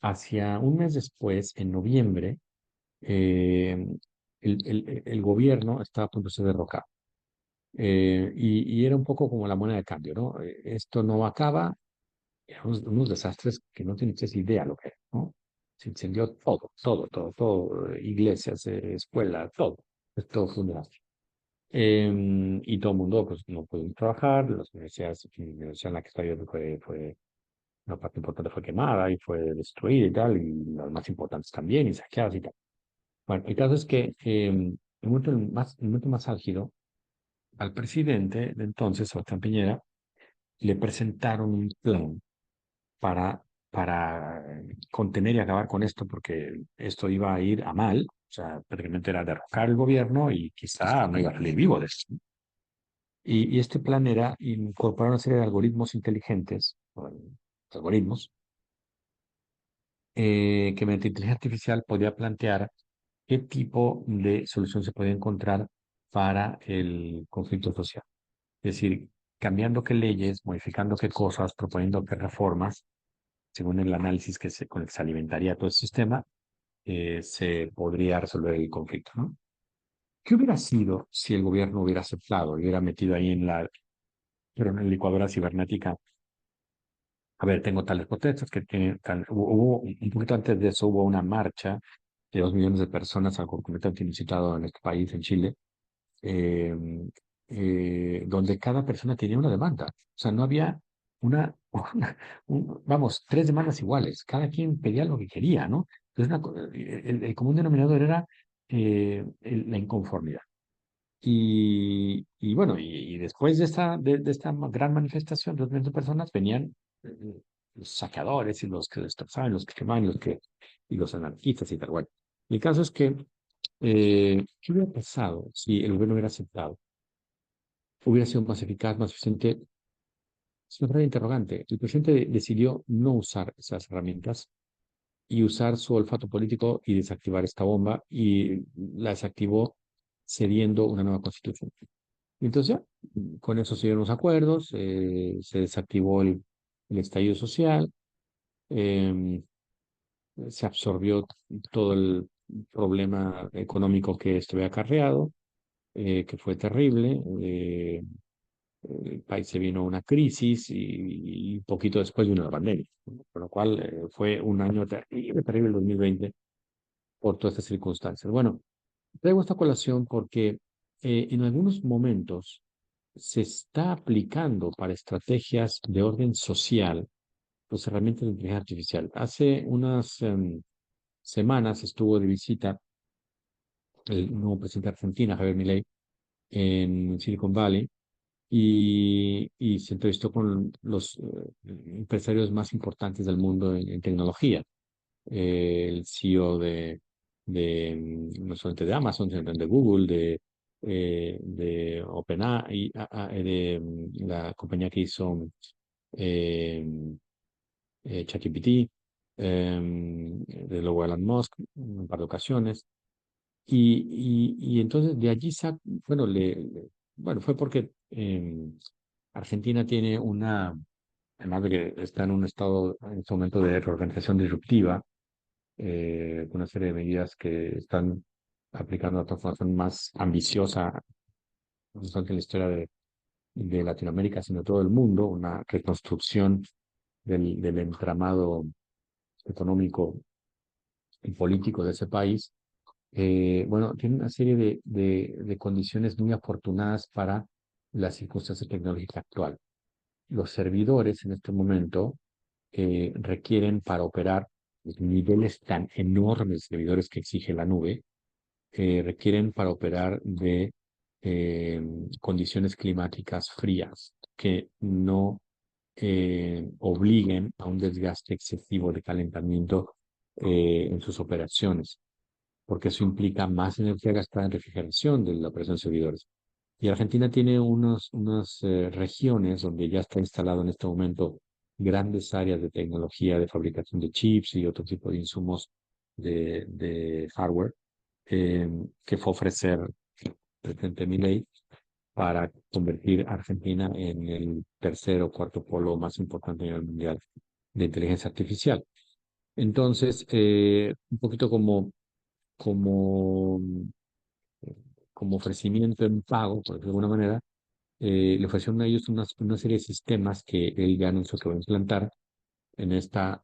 Speaker 2: hacia un mes después, en noviembre, eh, el gobierno estaba a punto de ser derrocado. Y era un poco como la moneda de cambio, ¿no? Esto no acaba, eran unos desastres que no tienen ustedes idea lo que era, ¿no? Se incendió todo, todo, todo, todo, iglesias, escuelas, todo. Esto fue un desastre. Y todo el mundo, pues, no pudo trabajar, las universidades, la universidad en la que estaba yo una parte importante fue quemada y fue destruida y tal, y las más importantes también, y saqueadas y tal. Bueno, el caso es que el momento más álgido, al presidente de entonces, Sebastián Piñera, le presentaron un plan para contener y acabar con esto, porque esto iba a ir a mal, o sea, prácticamente era derrocar el gobierno y quizá no iba a salir vivo de esto. Y este plan era incorporar una serie de algoritmos inteligentes, algoritmos, que mediante inteligencia artificial podía plantear qué tipo de solución se podía encontrar para el conflicto social. Es decir, cambiando qué leyes, modificando qué cosas, proponiendo qué reformas, según el análisis con el que se alimentaría todo el sistema, se podría resolver el conflicto, ¿no? ¿Qué hubiera sido si el gobierno hubiera aceptado, hubiera metido ahí pero en la licuadora cibernética? A ver, tengo tales protestas que tienen un poquito antes de eso hubo una marcha de 2 millones de personas, algo completamente inusitado en este país, en Chile, eh, donde cada persona tenía una demanda. O sea, no había vamos, tres demandas iguales. Cada quien pedía lo que quería, ¿no? Entonces, el común denominador era la inconformidad. Y bueno, y después de esta gran manifestación de 2 millones de personas venían los saqueadores y los que destrozaban, los que quemaban, y los anarquistas y tal. Bueno, el caso es que, ¿qué hubiera pasado si el gobierno hubiera aceptado? ¿Hubiera sido más eficaz, más eficiente? Es una gran interrogante. El presidente decidió no usar esas herramientas y usar su olfato político y desactivar esta bomba, y la desactivó cediendo una nueva constitución. Y entonces ya, con eso se dieron los acuerdos, se desactivó el estallido social, eh, se absorbió todo el problema económico que esto había acarreado, que fue terrible. El país se vino a una crisis y poquito después vino la pandemia, ¿no? Con lo cual fue un año terrible, terrible el 2020 por todas estas circunstancias. Bueno, traigo esta colación porque en algunos momentos se está aplicando para estrategias de orden social las herramientas de inteligencia artificial. Hace unas semanas estuvo de visita el nuevo presidente de Argentina, Javier Milei, en Silicon Valley, y se entrevistó con los empresarios más importantes del mundo en tecnología. el CEO no solamente de Amazon, sino también de Google, de OpenAI, de la compañía que hizo eh, ChatGPT, de luego Elon Musk, un par de ocasiones. Y entonces de allí, bueno, bueno, fue porque Argentina tiene además de que está en un estado en este momento de reorganización disruptiva, con una serie de medidas que están aplicando una transformación más ambiciosa, no solamente en la historia de Latinoamérica, sino de todo el mundo, una reconstrucción del entramado económico y político de ese país. Bueno, tiene una serie de condiciones muy afortunadas para la circunstancia tecnológica actual. Los servidores en este momento requieren para operar los niveles tan enormes de servidores que exige la nube, requieren para operar de eh, condiciones climáticas frías que no obliguen a un desgaste excesivo de calentamiento en sus operaciones, porque eso implica más energía gastada en refrigeración de la operación de servidores. Y Argentina tiene unas regiones donde ya está instalado en este momento grandes áreas de tecnología, de fabricación de chips y otro tipo de insumos de hardware eh, que fue ofrecer el presidente Milei para convertir a Argentina en el tercer o cuarto polo más importante a nivel mundial de inteligencia artificial. Entonces, un poquito como, como ofrecimiento en pago, por decirlo de alguna manera, le ofrecieron a ellos una serie de sistemas que él ya anunció que va a implantar en esta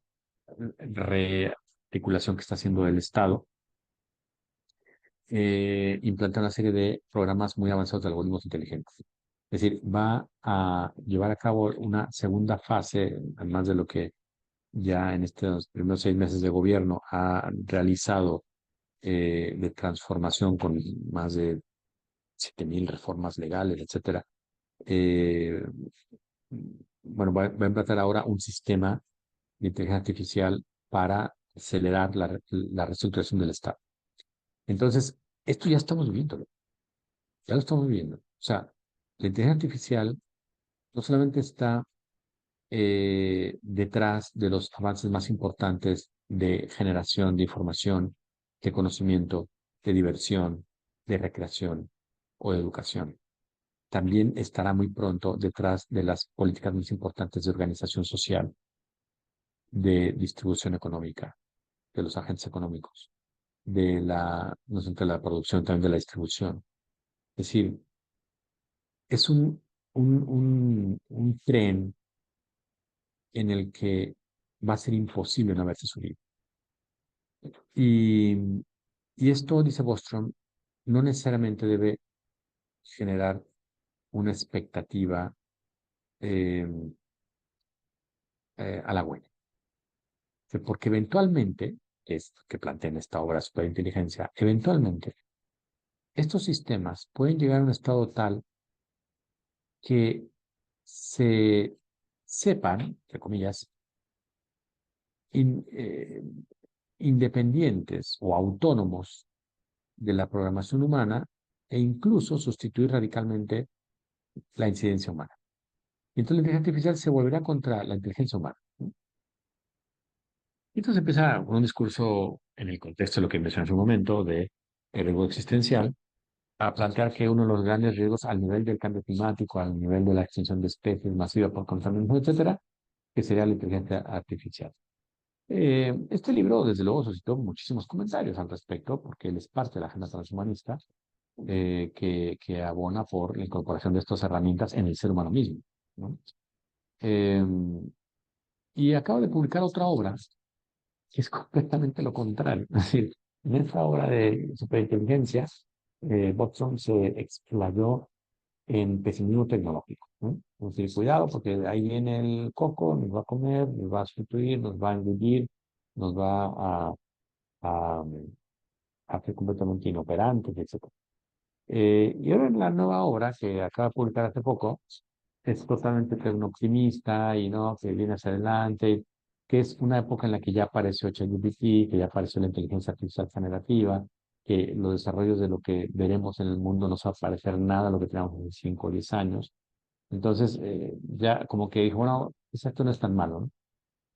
Speaker 2: rearticulación que está haciendo el Estado. Implantar una serie de programas muy avanzados de algoritmos inteligentes. Es decir, va a llevar a cabo una segunda fase, además de lo que ya en estos primeros 6 meses de gobierno ha realizado de transformación con más de 7.000 reformas legales, etcétera. Eh, bueno, va a implantar ahora un sistema de inteligencia artificial para acelerar la reestructuración del Estado. Entonces, esto ya estamos viviendo, ya lo estamos viviendo. O sea, la inteligencia artificial no solamente está detrás de los avances más importantes de generación de información, de conocimiento, de diversión, de recreación o de educación. También estará muy pronto detrás de las políticas más importantes de organización social, de distribución económica, de los agentes económicos, no solamente de la producción, también de la distribución. Es decir, es un tren en el que va a ser imposible no haberse subido. Y, y esto, dice Bostrom, no necesariamente debe generar una expectativa eh, halagüeña. Porque eventualmente, es que plantea en esta obra Superinteligencia, eventualmente estos sistemas pueden llegar a un estado tal que se sepan, entre comillas, in- eh, independientes o autónomos de la programación humana e incluso sustituir radicalmente la incidencia humana. Y entonces la inteligencia artificial se volverá contra la inteligencia humana. Y entonces empieza un discurso en el contexto de lo que mencioné hace un momento, de el riesgo existencial, a plantear que uno de los grandes riesgos al nivel del cambio climático, al nivel de la extinción de especies masiva por contaminación, etcétera, que sería la inteligencia artificial. Este libro, desde luego, suscitó muchísimos comentarios al respecto, porque él es parte de la agenda transhumanista, que abona por la incorporación de estas herramientas en el ser humano mismo, ¿no? Eh, y acaba de publicar otra obra que es completamente lo contrario. Es decir, en esta obra de superinteligencia, Watson se explayó en pesimismo tecnológico, ¿no? Es decir, cuidado porque ahí viene el coco, nos va a comer, nos va a sustituir, nos va a engullir, nos va a hacer completamente inoperantes, etc. Y ahora en la nueva obra que acaba de publicar hace poco, es totalmente optimista y no, que viene hacia adelante. que es una época en la que ya apareció ChatGPT, que ya apareció la inteligencia artificial generativa, que los desarrollos de lo que veremos en el mundo no se va a parecer nada a lo que teníamos en 5 o 10 años. Entonces, ya como que dijo, bueno, esto no es tan malo, ¿no?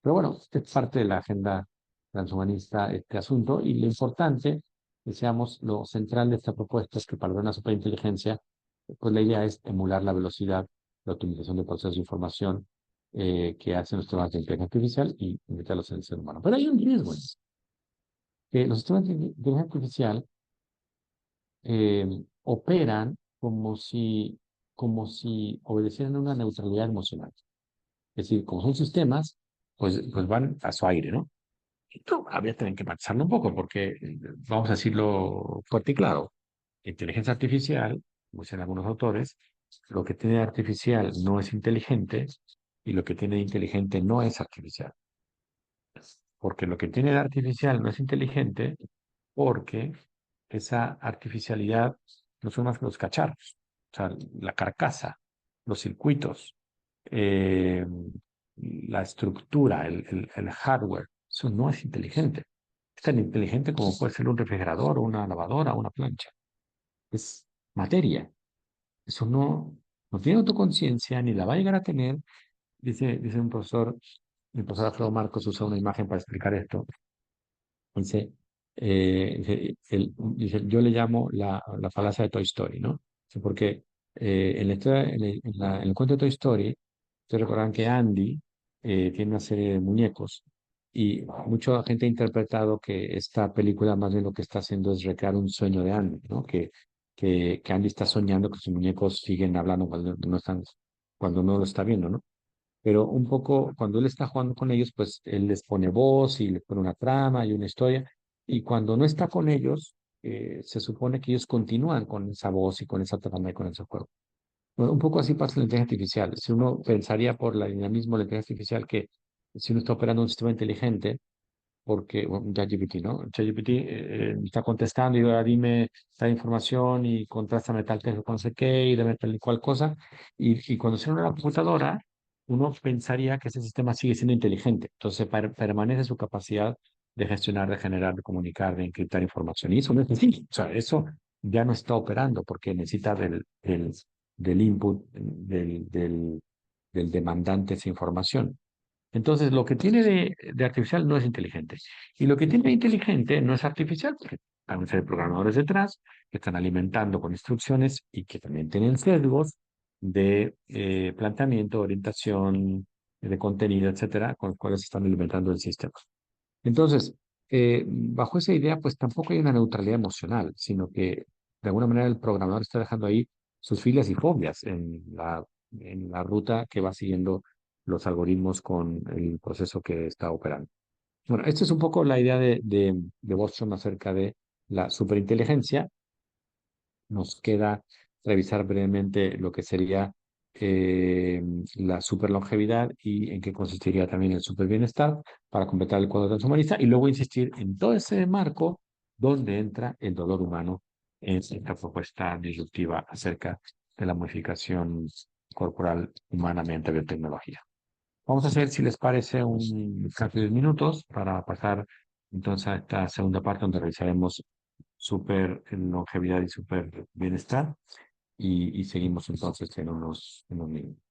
Speaker 2: Pero bueno, es parte de la agenda transhumanista este asunto y lo importante, decíamos, lo central de esta propuesta es que para una superinteligencia, pues la idea es emular la velocidad, la optimización de procesos de información que hacen los sistemas de inteligencia artificial y meterlos en el ser humano. Pero hay un riesgo, que los sistemas de inteligencia artificial operan como si obedecieran a una neutralidad emocional. Es decir, como son sistemas, pues van a su aire, ¿no? Esto habría también que matizarlo un poco, porque vamos a decirlo fuerte y claro. Inteligencia artificial, como dicen algunos autores, lo que tiene de artificial no es inteligente y lo que tiene de inteligente no es artificial. Porque lo que tiene de artificial no es inteligente porque esa artificialidad no son más que los cacharros, o sea, la carcasa, los circuitos, eh, la estructura, el hardware, eso no es inteligente. Es tan inteligente como puede ser un refrigerador, o una lavadora, o una plancha. Es materia. Eso no tiene autoconciencia ni la va a llegar a tener. Dice un profesor, el profesor Alfredo Marcos usa una imagen para explicar esto. Dice, dice, yo le llamo la falacia de Toy Story, ¿no? Dice, porque en la historia, en el cuento de Toy Story, ustedes recordarán que Andy tiene una serie de muñecos y mucha gente ha interpretado que esta película más bien lo que está haciendo es recrear un sueño de Andy, ¿no? Que Andy está soñando que sus muñecos siguen hablando cuando no lo está viendo, ¿no? Pero un poco cuando él está jugando con ellos, pues él les pone voz y les pone una trama y una historia. Y cuando no está con ellos, se supone que ellos continúan con esa voz y con esa trama y con ese juego. Bueno, un poco así pasa en la inteligencia artificial. Si uno pensaría por el dinamismo de la inteligencia artificial que si uno está operando un sistema inteligente, porque, bueno, ChatGPT, ¿no? ChatGPT está contestando y ahora dime tal información y contrástame tal texto con no sé qué y dame tal y cual cosa. Y cuando se une a la computadora, uno pensaría que ese sistema sigue siendo inteligente. Entonces permanece su capacidad de gestionar, de generar, de comunicar, de encriptar información. Y eso no es así. O sea, eso ya no está operando porque necesita del input, del demandante esa información. Entonces, lo que tiene de artificial no es inteligente. Y lo que tiene de inteligente no es artificial, porque van a ser programadores detrás que están alimentando con instrucciones y que también tienen sesgos de planteamiento, orientación, de contenido, etcétera, con los cuales están alimentando el sistema. Entonces, bajo esa idea, pues tampoco hay una neutralidad emocional, sino que de alguna manera el programador está dejando ahí sus filias y fobias en la ruta que va siguiendo los algoritmos con el proceso que está operando. Bueno, esta es un poco la idea de Bostrom acerca de la superinteligencia. Nos queda revisar brevemente lo que sería eh, la superlongevidad y en qué consistiría también el superbienestar para completar el cuadro transhumanista y luego insistir en todo ese marco donde entra el dolor humano en esta propuesta disruptiva acerca de la modificación corporal humana mediante biotecnología. Vamos a hacer, si les parece, un cambio de minutos para pasar entonces a esta segunda parte donde revisaremos súper longevidad y súper bienestar y seguimos entonces en unos minutos.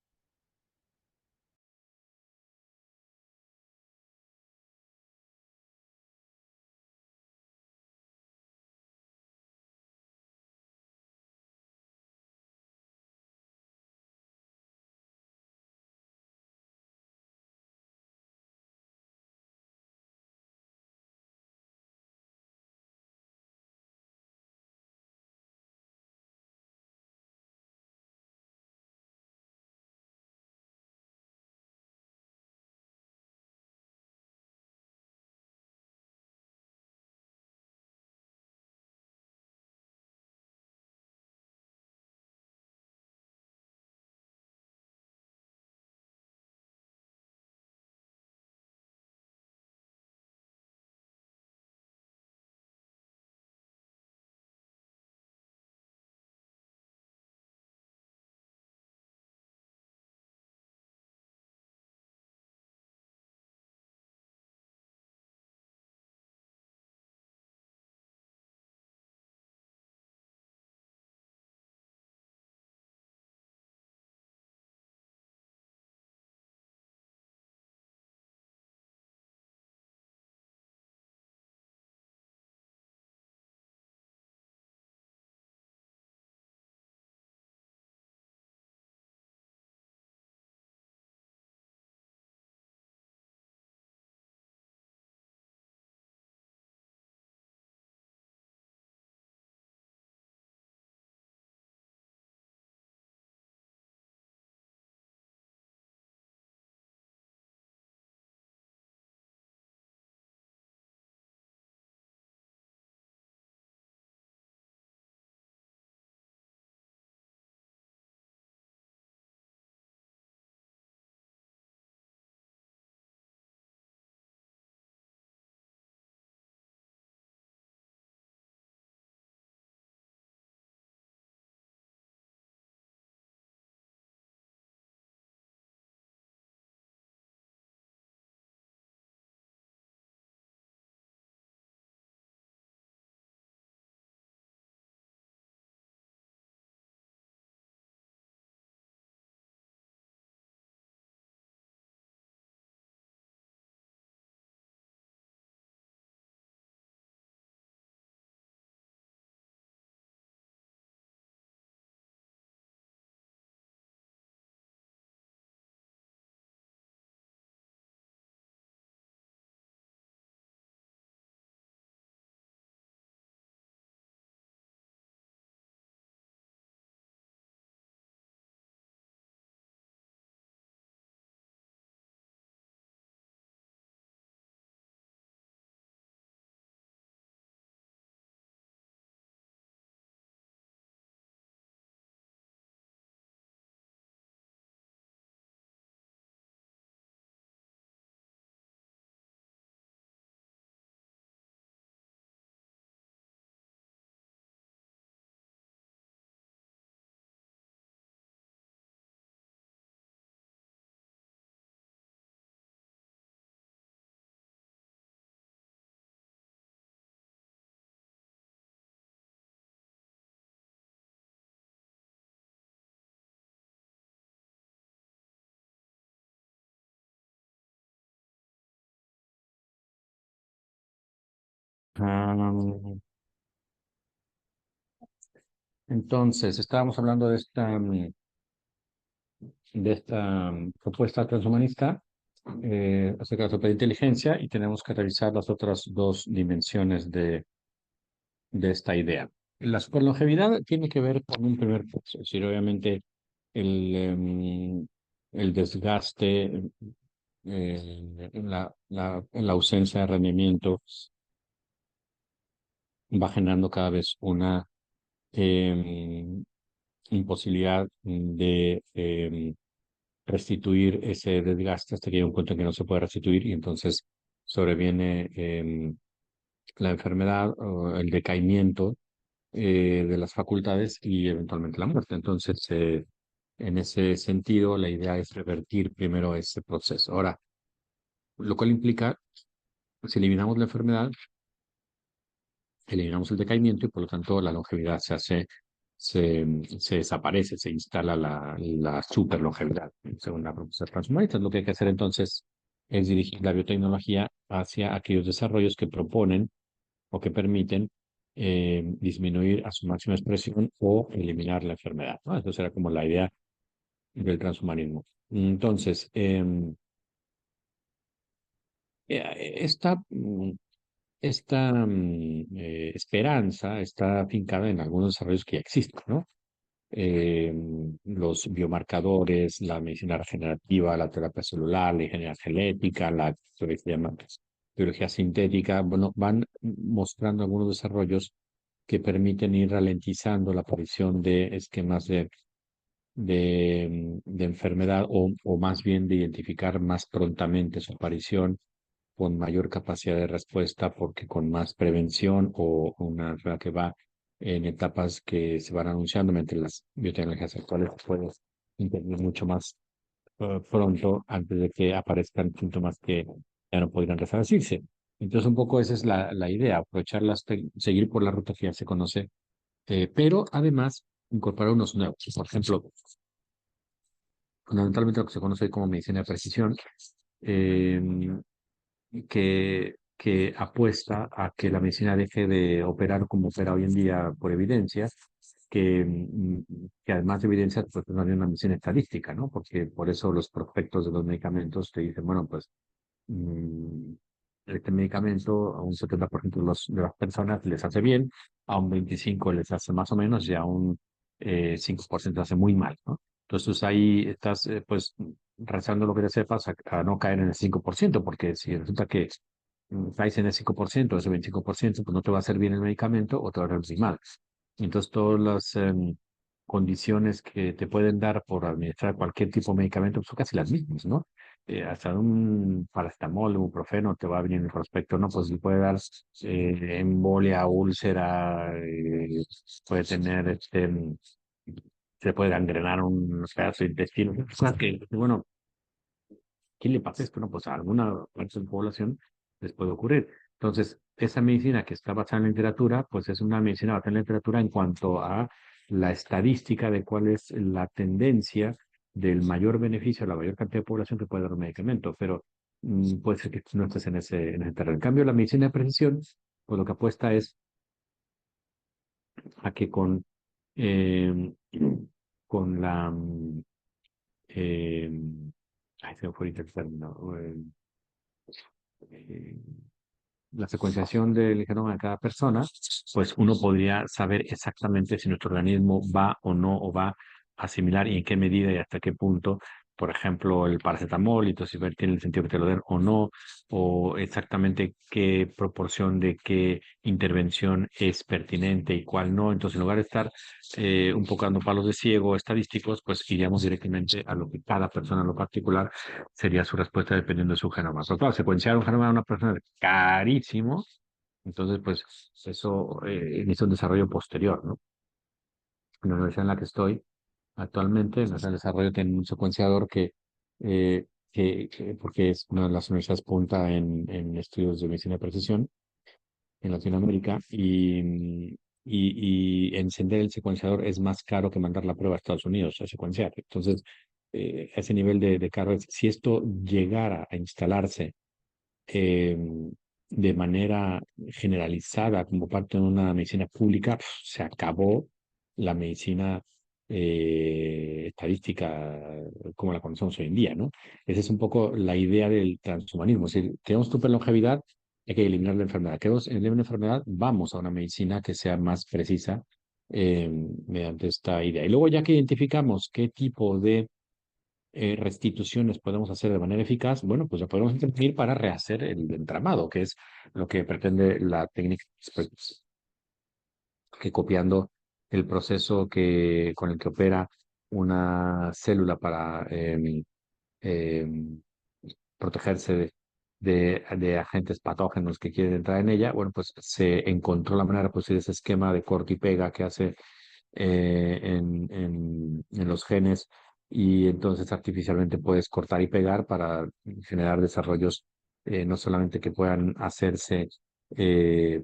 Speaker 2: Entonces, estábamos hablando de esta propuesta transhumanista acerca de la superinteligencia y tenemos que revisar las otras dos dimensiones de esta idea. La superlongevidad tiene que ver con un primer paso, es decir, obviamente el desgaste, la ausencia de rendimiento va generando cada vez una em, imposibilidad de restituir ese desgaste hasta que llega un punto en que no se puede restituir y entonces sobreviene la enfermedad o el decaimiento de las facultades y eventualmente la muerte. Entonces, en ese sentido, la idea es revertir primero ese proceso. Ahora, lo cual implica, si eliminamos la enfermedad, eliminamos el decaimiento y por lo tanto la longevidad se desaparece, se instala la superlongevidad, según la profesora transhumanista. Lo que hay que hacer entonces es dirigir la biotecnología hacia aquellos desarrollos que proponen o que permiten disminuir a su máxima expresión o eliminar la enfermedad, ¿no? Eso será como la idea del transhumanismo. Entonces, esta, esperanza está afincada en algunos desarrollos que ya existen, ¿no? eh, los biomarcadores, la medicina regenerativa, la terapia celular, la ingeniería genética, lo que se llama biología sintética, bueno, van mostrando algunos desarrollos que permiten ir ralentizando la aparición de esquemas de enfermedad o más bien de identificar más prontamente su aparición con mayor capacidad de respuesta porque con más prevención o una enfermedad que va en etapas que se van anunciando, mientras las biotecnologías actuales pueden intervenir mucho más pronto antes de que aparezcan síntomas que ya no podrían resarcirse. Entonces, un poco esa es la idea, aprovechar seguir por la ruta que ya se conoce, pero además incorporar unos nuevos. Por ejemplo, fundamentalmente lo que se conoce como medicina de precisión, eh, que apuesta a que la medicina deje de operar como opera hoy en día por evidencia, que además de evidencia, pues no hay una medicina estadística, ¿no? Porque por eso los prospectos de los medicamentos te dicen, bueno, pues mm, este medicamento a un 70% de las personas les hace bien, a un 25% les hace más o menos y a un 5% hace muy mal, ¿no? Entonces ahí estás pues rezando lo que te sepas a no caer en el 5% porque si resulta que caes en el 5%, ese 25%, pues no te va a hacer bien el medicamento o te va a hacer muy mal. Entonces todas las condiciones que te pueden dar por administrar cualquier tipo de medicamento pues, son casi las mismas, ¿no? Hasta un paracetamol, un ibuprofeno te va a venir en el prospecto, ¿no? Pues le puede dar embolia, úlcera, puede tener, se puede gangrenar un pedazo de intestino. O sea que, bueno, ¿qué le pasa esto? No, pues a alguna parte de la población les puede ocurrir. Entonces, esa medicina que está basada en la literatura, pues es una medicina basada en la literatura en cuanto a la estadística de cuál es la tendencia del mayor beneficio a la mayor cantidad de población que puede dar un medicamento, pero puede ser que tú no estés en ese terreno. En cambio, la medicina de precisión, pues lo que apuesta es a que eh, con eh, ay, se me fue ahorita el término, eh, la secuenciación del genoma de cada persona, pues uno podría saber exactamente si nuestro organismo va o no, o va a asimilar y en qué medida y hasta qué punto, por ejemplo, el paracetamol, y entonces ver tiene el sentido que te lo den o no, o exactamente qué proporción de qué intervención es pertinente y cuál no. Entonces, en lugar de estar un poco dando palos de ciego estadísticos, pues iríamos directamente a lo que cada persona en lo particular sería su respuesta dependiendo de su genoma. Pero claro, secuenciar un genoma de una persona es carísimo, entonces pues eso inicia un desarrollo posterior, ¿no? En la universidad en la que estoy actualmente, en el desarrollo tiene un secuenciador porque es una de las universidades punta en estudios de medicina de precisión en Latinoamérica y encender el secuenciador es más caro que mandar la prueba a Estados Unidos a secuenciar. Entonces, ese nivel de caro, si esto llegara a instalarse eh, de manera generalizada como parte de una medicina pública, se acabó la medicina estadística como la conocemos hoy en día, ¿no? Esa es un poco la idea del transhumanismo. Es decir, tenemos super longevidad, hay que eliminar la enfermedad. Queremos eliminar la enfermedad, vamos a una medicina que sea más precisa mediante esta idea. Y luego ya que identificamos qué tipo de restituciones podemos hacer de manera eficaz, bueno, pues lo podemos intervenir para rehacer el entramado, que es lo que pretende la técnica, pues, que copiando el proceso con el que opera una célula para protegerse de agentes patógenos que quieren entrar en ella, bueno, pues se encontró la manera de producir ese esquema de corta y pega que hace en los genes y entonces artificialmente puedes cortar y pegar para generar desarrollos no solamente que puedan hacerse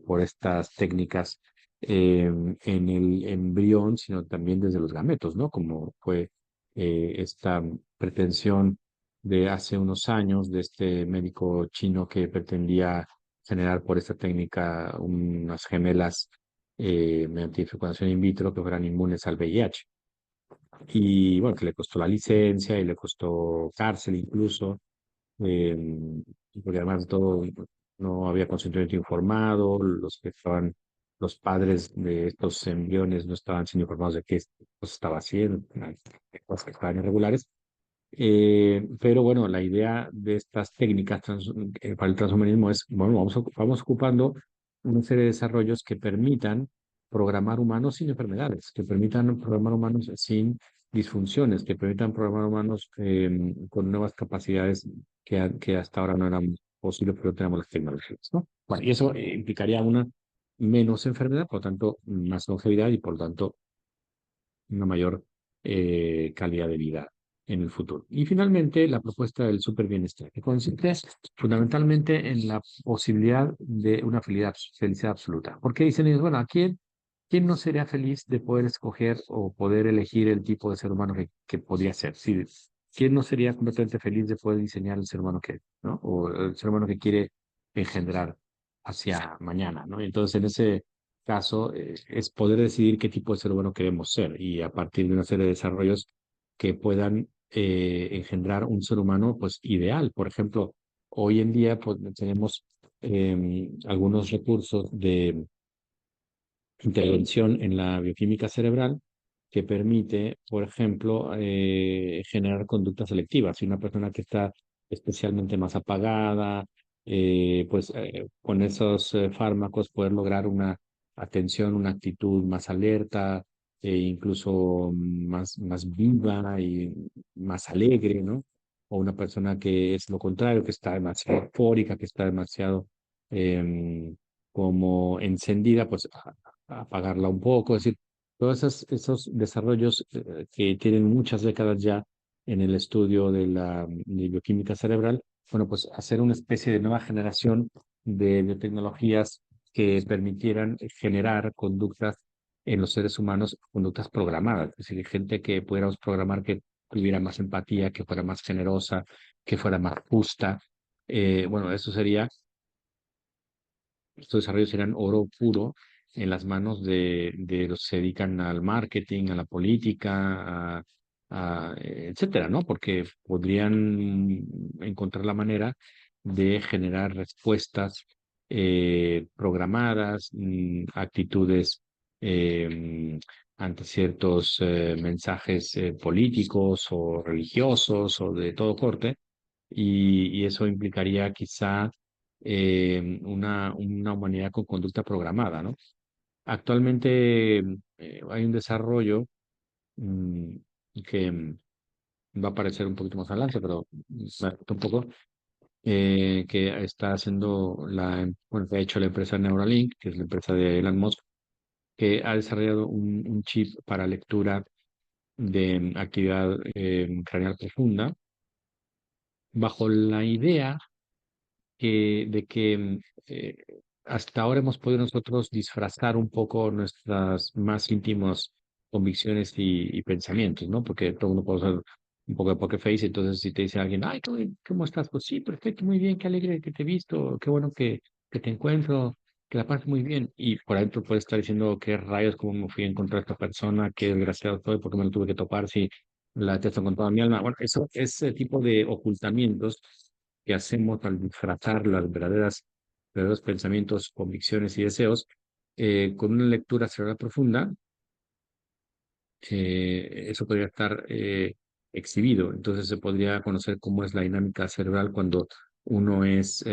Speaker 2: por estas técnicas en el embrión, sino también desde los gametos, ¿no? Como fue esta pretensión de hace unos años de este médico chino que pretendía generar por esta técnica unas gemelas mediante fecundación in vitro que fueran inmunes al VIH. Y bueno, que le costó la licencia y le costó cárcel incluso, eh, porque además de todo no había consentimiento informado, los que estaban, los padres de estos embriones no estaban siendo informados de qué cosa estaba haciendo, cosas que estaban irregulares. Pero bueno, la idea de estas técnicas para el transhumanismo es, bueno, vamos ocupando una serie de desarrollos que permitan programar humanos sin enfermedades, que permitan programar humanos sin disfunciones, que permitan programar humanos con nuevas capacidades que hasta ahora no eran posibles, pero tenemos las tecnologías, ¿no? Bueno, y eso implicaría una menos enfermedad, por lo tanto, más longevidad y por lo tanto una mayor calidad de vida en el futuro. Y finalmente, la propuesta del superbienestar, que consiste fundamentalmente en la posibilidad de una felicidad absoluta. Porque dicen ellos, bueno, ¿quién no sería feliz de poder escoger o poder elegir el tipo de ser humano que podría ser? Sí, ¿quién no sería completamente feliz de poder diseñar el ser humano que, ¿no? O el ser humano que quiere engendrar hacia mañana, ¿no? Entonces, en ese caso es poder decidir qué tipo de ser humano queremos ser y a partir de una serie de desarrollos que puedan engendrar un ser humano pues ideal. Por ejemplo, hoy en día pues, tenemos algunos recursos de intervención en la bioquímica cerebral que permite, por ejemplo, generar conductas selectivas. Si una persona que está especialmente más apagada, pues con esos fármacos poder lograr una atención, una actitud más alerta, incluso más viva y más alegre, ¿no? O una persona que es lo contrario, que está demasiado eufórica, que está demasiado como encendida, pues apagarla un poco, es decir, todos esos desarrollos que tienen muchas décadas ya en el estudio de bioquímica cerebral, bueno, pues hacer una especie de nueva generación de biotecnologías que permitieran generar conductas en los seres humanos, conductas programadas, es decir, gente que pudiéramos programar que tuviera más empatía, que fuera más generosa, que fuera más justa. Bueno, eso sería estos desarrollos serían oro puro en las manos de los que se dedican al marketing, a la política, etcétera, ¿no? Porque podrían encontrar la manera de generar respuestas programadas, actitudes eh, ante ciertos mensajes políticos o religiosos o de todo corte, y eso implicaría quizá una humanidad con conducta programada, ¿no? Actualmente hay un desarrollo mm, que va a aparecer un poquito más adelante, pero me falta un poco, que está haciendo bueno, que ha hecho la empresa Neuralink, que es la empresa de Elon Musk, que ha desarrollado un chip para lectura de actividad craneal profunda, bajo la idea de que hasta ahora hemos podido nosotros disfrazar un poco nuestras más íntimas convicciones y pensamientos, ¿no? Porque todo el mundo puede usar un poco de poker face, entonces si te dice alguien, ay, ¿cómo estás? Pues sí, perfecto, muy bien, qué alegre que te he visto, qué bueno que que te encuentro, que la pasas muy bien. Y por adentro puedes estar diciendo qué rayos, cómo me fui a encontrar a esta persona, qué desgraciado soy, por qué me lo tuve que topar, si la detesto con toda mi alma. Bueno, eso, ese tipo de ocultamientos que hacemos al disfrazar las verdaderos pensamientos, convicciones y deseos, con una lectura cerebral profunda, eso podría estar exhibido. Entonces se podría conocer cómo es la dinámica cerebral cuando uno es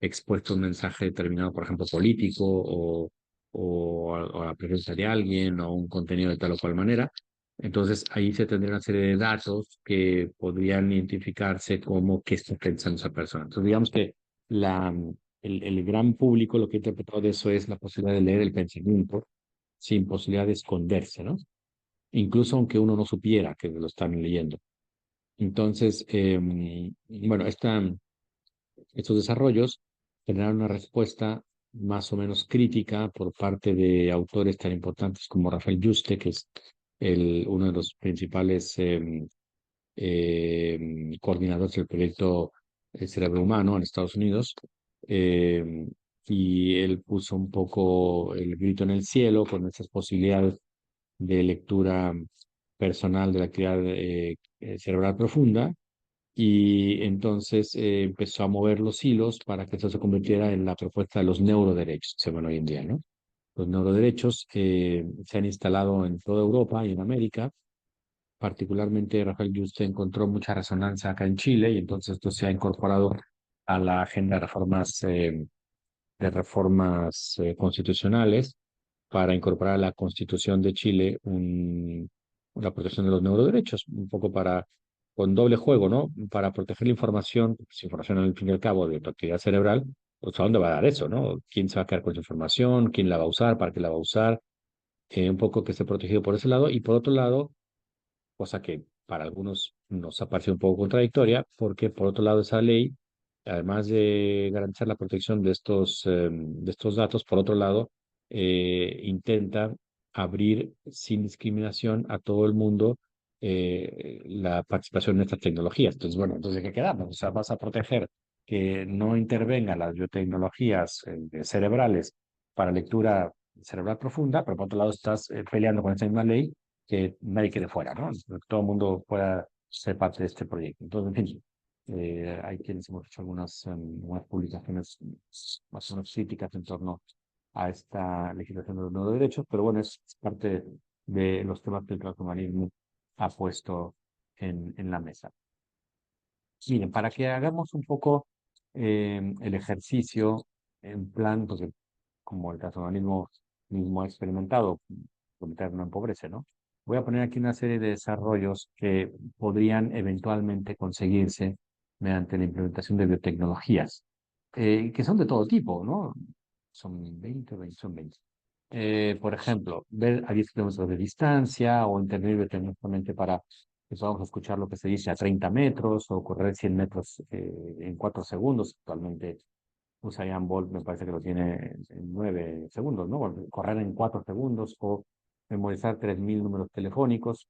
Speaker 2: expuesto a un mensaje determinado, por ejemplo, político o a la presencia de alguien o un contenido de tal o cual manera. Entonces ahí se tendría una serie de datos que podrían identificarse como qué está pensando esa persona. Entonces digamos que la, el gran público lo que ha interpretado de eso es la posibilidad de leer el pensamiento sin posibilidad de esconderse, ¿no? Incluso aunque uno no supiera que lo están leyendo. Entonces, bueno, estos desarrollos generaron una respuesta más o menos crítica por parte de autores tan importantes como Rafael Yuste, que es uno de los principales coordinadores del proyecto El Cerebro Humano en Estados Unidos. em, y él puso un poco el grito en el cielo con esas posibilidades de lectura personal de la actividad cerebral profunda y entonces empezó a mover los hilos para que eso se convirtiera en la propuesta de los neuroderechos, se llaman hoy en día, ¿no? Los neuroderechos se han instalado en toda Europa y en América. Particularmente Rafael Yuste encontró mucha resonancia acá en Chile y entonces esto se ha incorporado a la agenda de reformas constitucionales para incorporar a la Constitución de Chile una protección de los neuroderechos, un poco con doble juego, ¿no? Para proteger la información, pues información al fin y al cabo de tu actividad cerebral, pues ¿a dónde va a dar eso, no? ¿Quién se va a quedar con esa información? ¿Quién la va a usar? ¿Para qué la va a usar? Un poco que esté protegido por ese lado y por otro lado cosa que para algunos nos ha parecido un poco contradictoria, porque por otro lado esa ley, además de garantizar la protección de estos datos, por otro lado, intenta abrir sin discriminación a todo el mundo la participación en estas tecnologías. Entonces, bueno, entonces, ¿qué quedamos? O sea, vas a proteger que no intervengan las biotecnologías cerebrales para lectura cerebral profunda, pero por otro lado estás peleando con esta misma ley que nadie quede fuera, ¿no? Que todo el mundo pueda ser parte de este proyecto. Entonces, en fin, hay quienes hemos hecho algunas publicaciones más o menos críticas en torno a esta legislación de los nuevos derechos, pero bueno, es parte de los temas que el transhumanismo ha puesto en la mesa. Miren, para que hagamos un poco el ejercicio en plan, porque como el transhumanismo mismo ha experimentado, prometer no empobrece, ¿no? Voy a poner aquí una serie de desarrollos que podrían eventualmente conseguirse mediante la implementación de biotecnologías, que son de todo tipo, ¿no? Son 20 son 20. Por ejemplo, ver a 10 kilómetros de distancia o intervenir tecnológicamente para que podamos escuchar lo que se dice a 30 metros o correr 100 metros en 4 segundos. Actualmente Usain Bolt me parece que lo tiene en 9 segundos, ¿no? Correr en 4 segundos o memorizar 3.000 números telefónicos,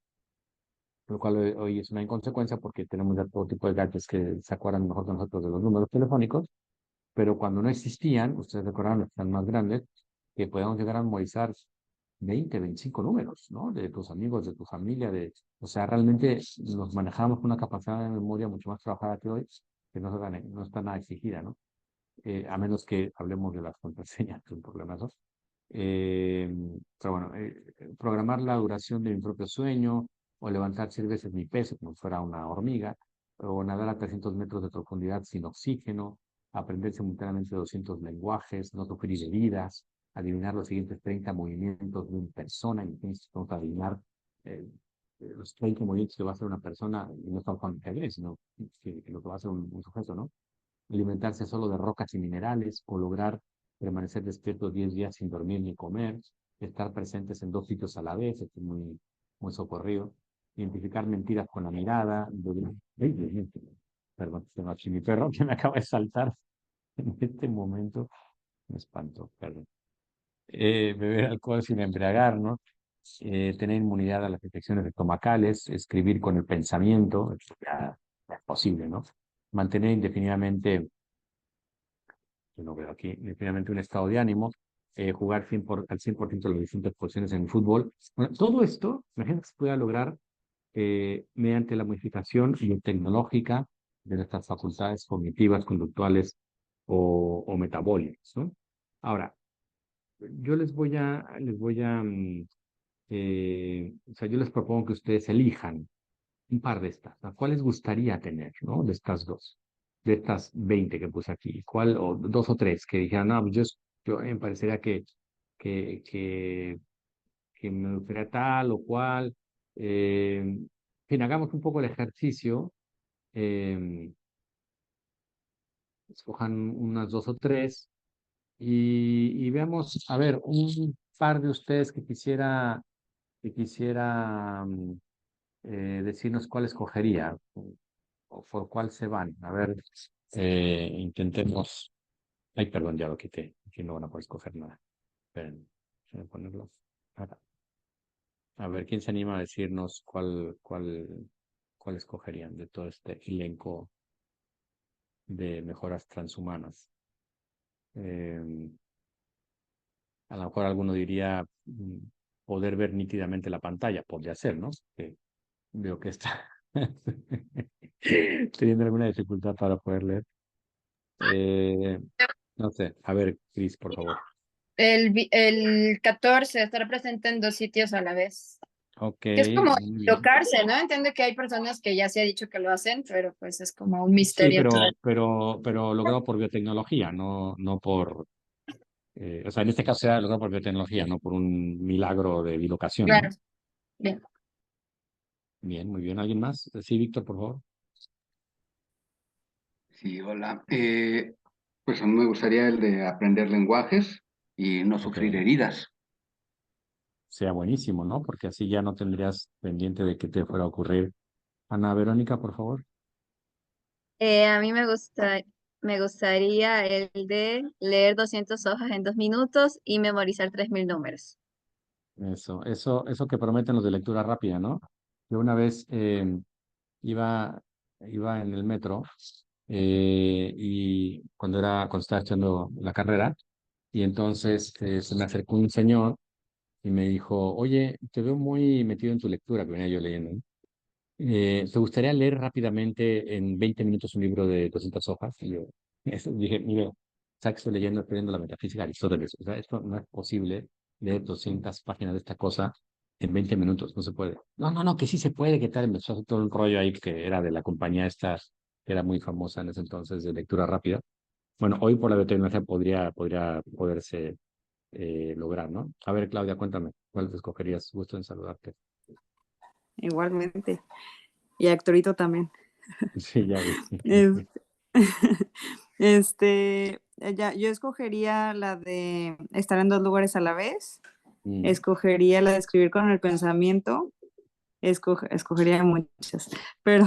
Speaker 2: lo cual hoy es una inconsecuencia porque tenemos ya todo tipo de gadgets que se acuerdan mejor que nosotros de los números telefónicos, pero cuando no existían, ustedes recordarán, los que están más grandes, que podíamos llegar a memorizar 20, 25 números, ¿no? De tus amigos, de tu familia, o sea, realmente nos manejamos con una capacidad de memoria mucho más trabajada que hoy, que no está nada exigida, ¿no? A menos que hablemos de las contraseñas, que es un problema eso. Eh, pero bueno, programar la duración de mi propio sueño, o levantar 100 veces mi peso como si fuera una hormiga, o nadar a 300 metros de profundidad sin oxígeno, aprender simultáneamente 200 lenguajes, no sufrir heridas, adivinar los siguientes 30 movimientos de una persona, y vamos a adivinar eh, los 30 movimientos que va a hacer una persona, y no estamos hablando de ajedrez, sino que lo que va a hacer un sujeto, ¿no? Alimentarse solo de rocas y minerales o lograr permanecer despiertos 10 días sin dormir ni comer, estar presentes en dos sitios a la vez, esto es muy, muy socorrido, identificar mentiras con la mirada, ¡ay, Dios mío! Perdón, tengo aquí mi perro que me acaba de saltar en este momento, me espantó, perdón. Beber alcohol sin embriagarnos, tener inmunidad a las infecciones estomacales, escribir con el pensamiento, esto ya es posible, ¿no? Mantener indefinidamente yo no veo aquí, definitivamente un estado de ánimo, jugar al 100% las distintas posiciones en el fútbol. Bueno, todo esto, imagínate que se pueda lograr mediante la modificación biotecnológica de nuestras facultades cognitivas, conductuales o metabólicas, ¿no? Ahora, yo o sea, yo les propongo que ustedes elijan un par de estas. ¿A cuál les gustaría tener, no? De estas dos, de estas 20 que puse aquí. ¿Cuál, o dos o tres que dijeran, no, pues yo me parecería que, que, que me gustaría tal o cual. En fin, hagamos un poco el ejercicio. eh, Escojan unas dos o tres y veamos, a ver, un par de ustedes que quisiera decirnos cuál escogería o por cuál se van. A ver, intentemos. Ay, perdón, ya lo quité. Aquí no van a poder escoger nada. Esperen, déjenme ponerlo. Acá. A ver, ¿quién se anima a decirnos cuál escogerían de todo este elenco de mejoras transhumanas? Eh, a lo mejor alguno diría poder ver nítidamente la pantalla. Podría ser, ¿no? Que veo que está teniendo alguna dificultad para poder leer. Eh, no sé. A ver, Cris, por favor.
Speaker 3: El 14, estar presente en dos sitios a la vez.
Speaker 2: Ok,
Speaker 3: Que es como
Speaker 2: muy bien.
Speaker 3: tocarse, ¿no? Entiendo que hay personas que ya se ha dicho que lo hacen, pero pues es como un
Speaker 2: Sí,
Speaker 3: misterio todo.
Speaker 2: pero logrado por biotecnología, no por, o sea, en este caso sea logrado por biotecnología, no por un milagro de bilocación, ¿no?
Speaker 3: Claro, bien.
Speaker 2: Bien, muy bien. ¿Alguien más? Sí, Víctor, por favor.
Speaker 4: Sí, hola. Pues a mí me gustaría el de aprender lenguajes y no
Speaker 2: Ok.
Speaker 4: sufrir heridas.
Speaker 2: Sea buenísimo, ¿no? Porque así ya no tendrías pendiente de que te fuera a ocurrir. Ana Verónica, por favor.
Speaker 5: A mí me gustaría el de leer 200 hojas en 2 minutos y memorizar 3000 números.
Speaker 2: Eso que prometen los de lectura rápida, ¿no? Yo una vez iba, iba en el metro y cuando estaba estudiando la carrera, y entonces se me acercó un señor y me dijo, oye, te veo muy metido en tu lectura, que venía yo leyendo, ¿no? ¿Te gustaría leer rápidamente en 20 minutos un libro de 200 hojas? Y yo dije, mire, sabes que estoy leyendo la metafísica de Aristóteles. O sea, esto no es posible leer 200 páginas de esta cosa en 20 minutos, no se puede. No, que sí se puede, que tal. Empezó a hacer todo un rollo ahí que era de la compañía esta, que era muy famosa en ese entonces de lectura rápida. Bueno, hoy por la biotecnología podría poderse lograr, ¿no? A ver, Claudia, cuéntame, ¿cuál te escogerías? Gusto en saludarte.
Speaker 1: Igualmente. Y Actorito también.
Speaker 2: Sí, ya vi.
Speaker 1: Es- yo escogería la de estar en dos lugares a la vez.
Speaker 2: Mm,
Speaker 1: Escogería la de escribir con el pensamiento. Escogería muchas, pero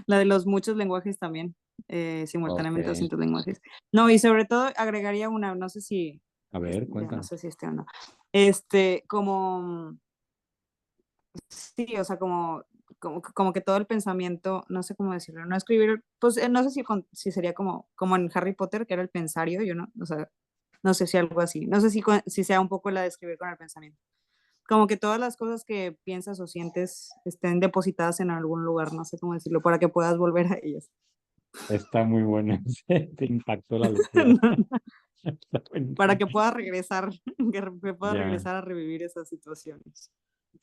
Speaker 1: la de los muchos lenguajes también,
Speaker 2: ok.
Speaker 1: simultáneamente 200 lenguajes. No, y sobre todo agregaría una, no sé si,
Speaker 2: A ver,
Speaker 1: ya no
Speaker 2: cuéntame.
Speaker 1: sé si o no. Como, sí, o sea, como que todo el pensamiento, no sé cómo decirlo, no escribir, pues no sé si sería como en Harry Potter, que era el pensario, yo no, o sea, no sé si algo así, no sé si sea un poco la de escribir con el pensamiento. Como que todas las cosas que piensas o sientes estén depositadas en algún lugar, no sé cómo decirlo, para que puedas volver a ellas.
Speaker 2: Está muy buena. Te impactó la lectura. Está
Speaker 1: Para
Speaker 2: buenísimo.
Speaker 1: que puedas regresar, que puedas
Speaker 2: Ya,
Speaker 1: regresar a revivir esas situaciones.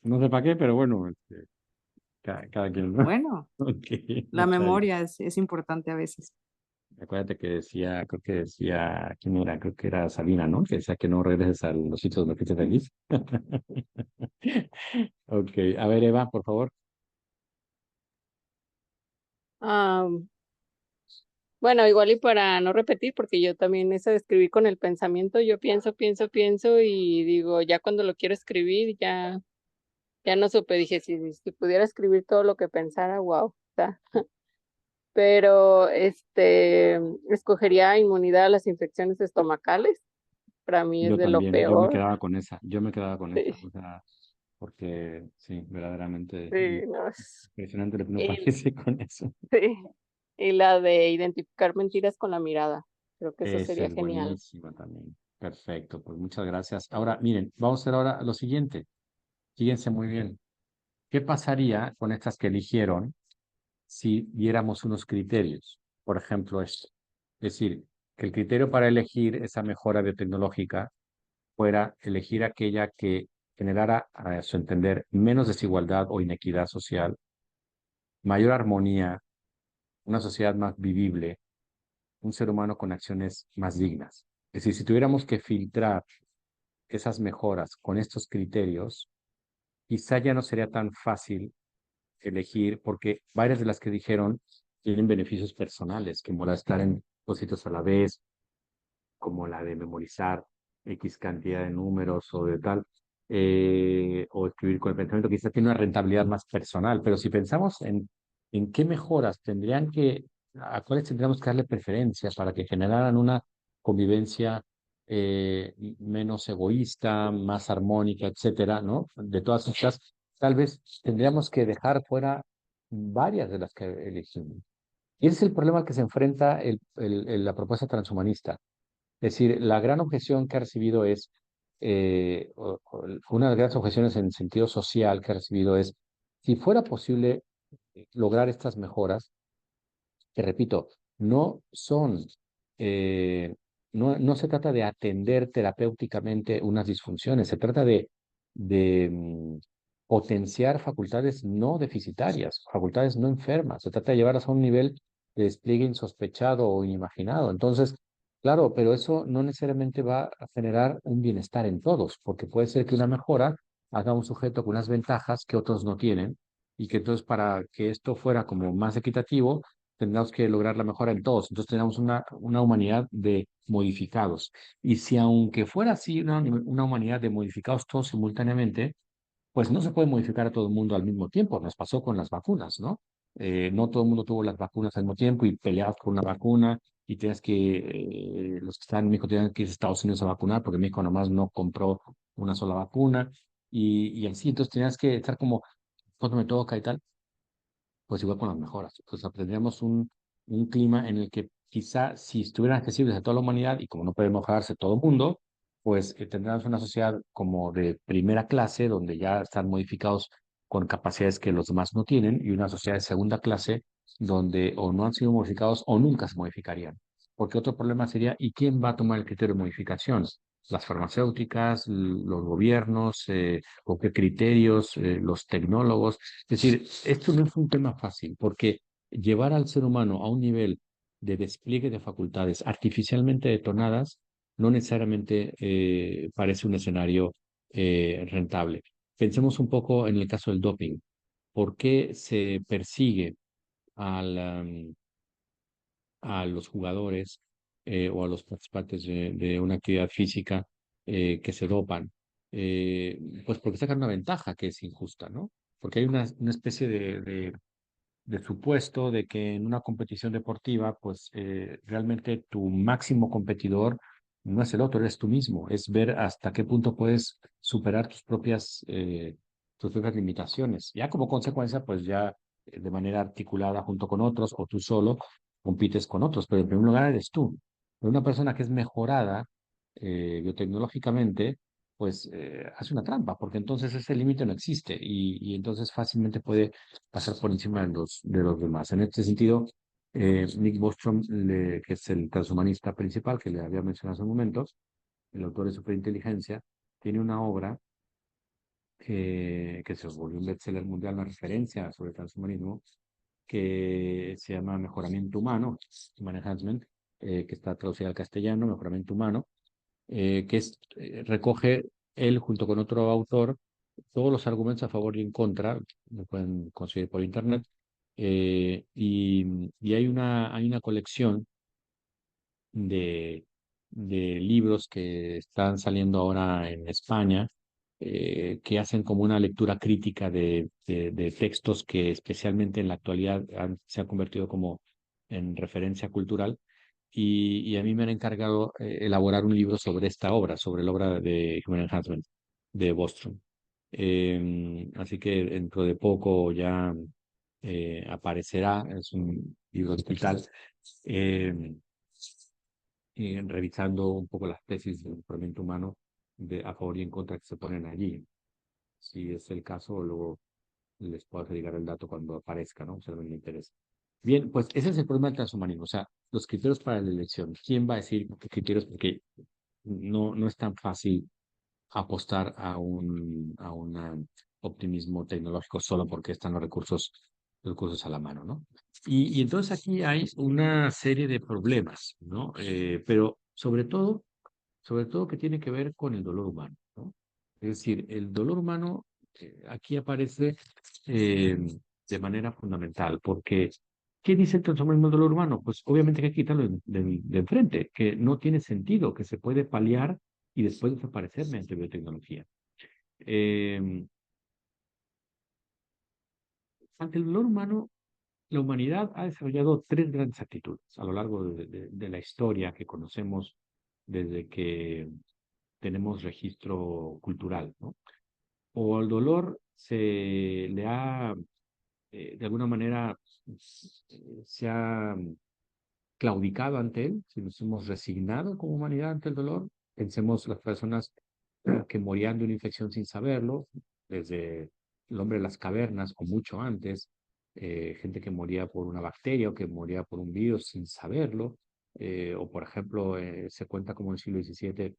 Speaker 2: no sé para qué, pero bueno, cada quien, ¿no?
Speaker 1: Bueno,
Speaker 2: Ok,
Speaker 1: la
Speaker 2: está bien.
Speaker 1: memoria es importante a veces.
Speaker 2: Acuérdate que creo que decía, ¿quién era? Creo que era Sabina, ¿no? Que decía que no regreses a los sitios donde fuiste feliz. Ok, a ver, Eva, por favor.
Speaker 6: Ah, bueno, igual y para no repetir, porque yo también eso de escribir con el pensamiento, yo pienso y digo, ya cuando lo quiero escribir, ya no supe, dije, si pudiera escribir todo lo que pensara, wow, está. Pero escogería inmunidad a las infecciones estomacales, para mí es
Speaker 2: Yo
Speaker 6: de lo
Speaker 2: también, yo me
Speaker 6: peor.
Speaker 2: quedaba con esa, yo me quedaba con esa,
Speaker 6: Sí,
Speaker 2: o sea, porque sí, verdaderamente
Speaker 6: sí, no,
Speaker 2: impresionante lo que uno
Speaker 6: y,
Speaker 2: padece con eso.
Speaker 6: sí, y la de identificar mentiras con la mirada. Creo que eso
Speaker 2: Esa
Speaker 6: sería
Speaker 2: es
Speaker 6: genial.
Speaker 2: buenísima también. Perfecto, pues muchas gracias. Ahora, miren, vamos a hacer ahora lo siguiente. Fíjense muy bien. ¿Qué pasaría con estas que eligieron si diéramos unos criterios? Por ejemplo, esto. Es decir, que el criterio para elegir esa mejora biotecnológica fuera elegir aquella que generara, a su entender, menos desigualdad o inequidad social, mayor armonía, una sociedad más vivible, un ser humano con acciones más dignas. Es decir, si tuviéramos que filtrar esas mejoras con estos criterios, quizá ya no sería tan fácil elegir, porque varias de las que dijeron tienen beneficios personales, como la de estar en dos sitios a la vez, como la de memorizar X cantidad de números o de tal, o escribir con el pensamiento, quizás tiene una rentabilidad más personal, pero si pensamos en qué mejoras tendrían que, a cuáles tendríamos que darle preferencia para que generaran una convivencia menos egoísta, más armónica, etcétera, ¿no? De todas estas, tal vez tendríamos que dejar fuera varias de las que elegimos. Y ese es el problema al que se enfrenta la propuesta transhumanista. Es decir, la gran objeción que ha recibido es, una de las grandes objeciones en sentido social que ha recibido es, si fuera posible lograr estas mejoras, que repito, no son, no se trata de atender terapéuticamente unas disfunciones, se trata de potenciar facultades no deficitarias, facultades no enfermas, se trata de llevarlas a un nivel de despliegue insospechado o inimaginado. Entonces, claro, pero eso no necesariamente va a generar un bienestar en todos, porque puede ser que una mejora haga un sujeto con unas ventajas que otros no tienen, y que entonces para que esto fuera como más equitativo, tendríamos que lograr la mejora en todos. Entonces tenemos una humanidad de modificados. Y si aunque fuera así una humanidad de modificados todos simultáneamente, pues no se puede modificar a todo el mundo al mismo tiempo. Nos pasó con las vacunas, ¿no? No todo el mundo tuvo las vacunas al mismo tiempo y peleabas por una vacuna y tienes que, los que están en México tenían que ir a Estados Unidos a vacunar porque México nomás no compró una sola vacuna y así, entonces tenías que estar como, cuando me toca y tal, pues igual con las mejoras. Pues tendríamos un clima en el que quizá si estuvieran accesibles a toda la humanidad y como no puede mejorarse todo el mundo, pues tendríamos una sociedad como de primera clase donde ya están modificados con capacidades que los demás no tienen y una sociedad de segunda clase donde o no han sido modificados o nunca se modificarían. Porque otro problema sería, ¿y quién va a tomar el criterio de modificación? Las farmacéuticas, los gobiernos, o qué criterios, los tecnólogos. Es decir, esto no es un tema fácil, porque llevar al ser humano a un nivel de despliegue de facultades artificialmente detonadas no necesariamente parece un escenario rentable. Pensemos un poco en el caso del doping. ¿Por qué se persigue al, a los jugadores o a los participantes de una actividad física que se dopan? Pues porque sacan una ventaja que es injusta, ¿no? Porque hay una especie de supuesto de que en una competición deportiva, pues realmente tu máximo competidor no es el otro, eres tú mismo. Es ver hasta qué punto puedes superar tus propias limitaciones. Ya como consecuencia, pues ya de manera articulada junto con otros o tú solo compites con otros, pero en primer lugar eres tú. Pero una persona que es mejorada biotecnológicamente, pues hace una trampa, porque entonces ese límite no existe y entonces fácilmente puede pasar por encima de los demás. En este sentido, Nick Bostrom, que es el transhumanista principal que le había mencionado hace un momento, el autor de Superinteligencia, tiene una obra que se volvió un bestseller mundial, una referencia sobre el transhumanismo, que se llama Mejoramiento Humano, Human Enhancement, que está traducida al castellano, Mejoramiento Humano, recoge él junto con otro autor todos los argumentos a favor y en contra, lo pueden conseguir por internet, y hay una colección de, de libros que están saliendo ahora en España, que hacen como una lectura crítica de textos que especialmente en la actualidad se han convertido como en referencia cultural. Y a mí me han encargado elaborar un libro sobre esta obra, sobre la obra de Human Enhancement de Bostrom. Así que dentro de poco ya aparecerá, es un libro digital. revisando un poco las tesis del comportamiento humano a favor y en contra que se ponen allí. Si es el caso, luego les puedo hacer llegar el dato cuando aparezca, ¿no? Si a alguien le interesa. Bien, pues ese es el problema del transhumanismo, o sea, los criterios para la elección. ¿Quién va a decir qué criterios? Porque no es tan fácil apostar a un optimismo tecnológico solo porque están los recursos a la mano, ¿no? Y entonces aquí hay una serie de problemas, ¿no? Pero sobre todo que tiene que ver con el dolor humano, ¿no? Es decir, el dolor humano aquí aparece eh, de manera fundamental, porque ¿qué dice el transhumanismo del dolor humano? Pues obviamente que hay que quitarlo de enfrente, que no tiene sentido, que se puede paliar y después desaparecer mediante biotecnología. Eh, Ante el dolor humano, la humanidad ha desarrollado tres grandes actitudes a lo largo de la historia que conocemos desde que tenemos registro cultural, ¿no? O al dolor se le ha, de alguna manera, se ha claudicado ante él, si nos hemos resignado como humanidad ante el dolor. Pensemos las personas que morían de una infección sin saberlo, desde el hombre de las cavernas o mucho antes, gente que moría por una bacteria o que moría por un virus sin saberlo, o por ejemplo, se cuenta como en el siglo XVII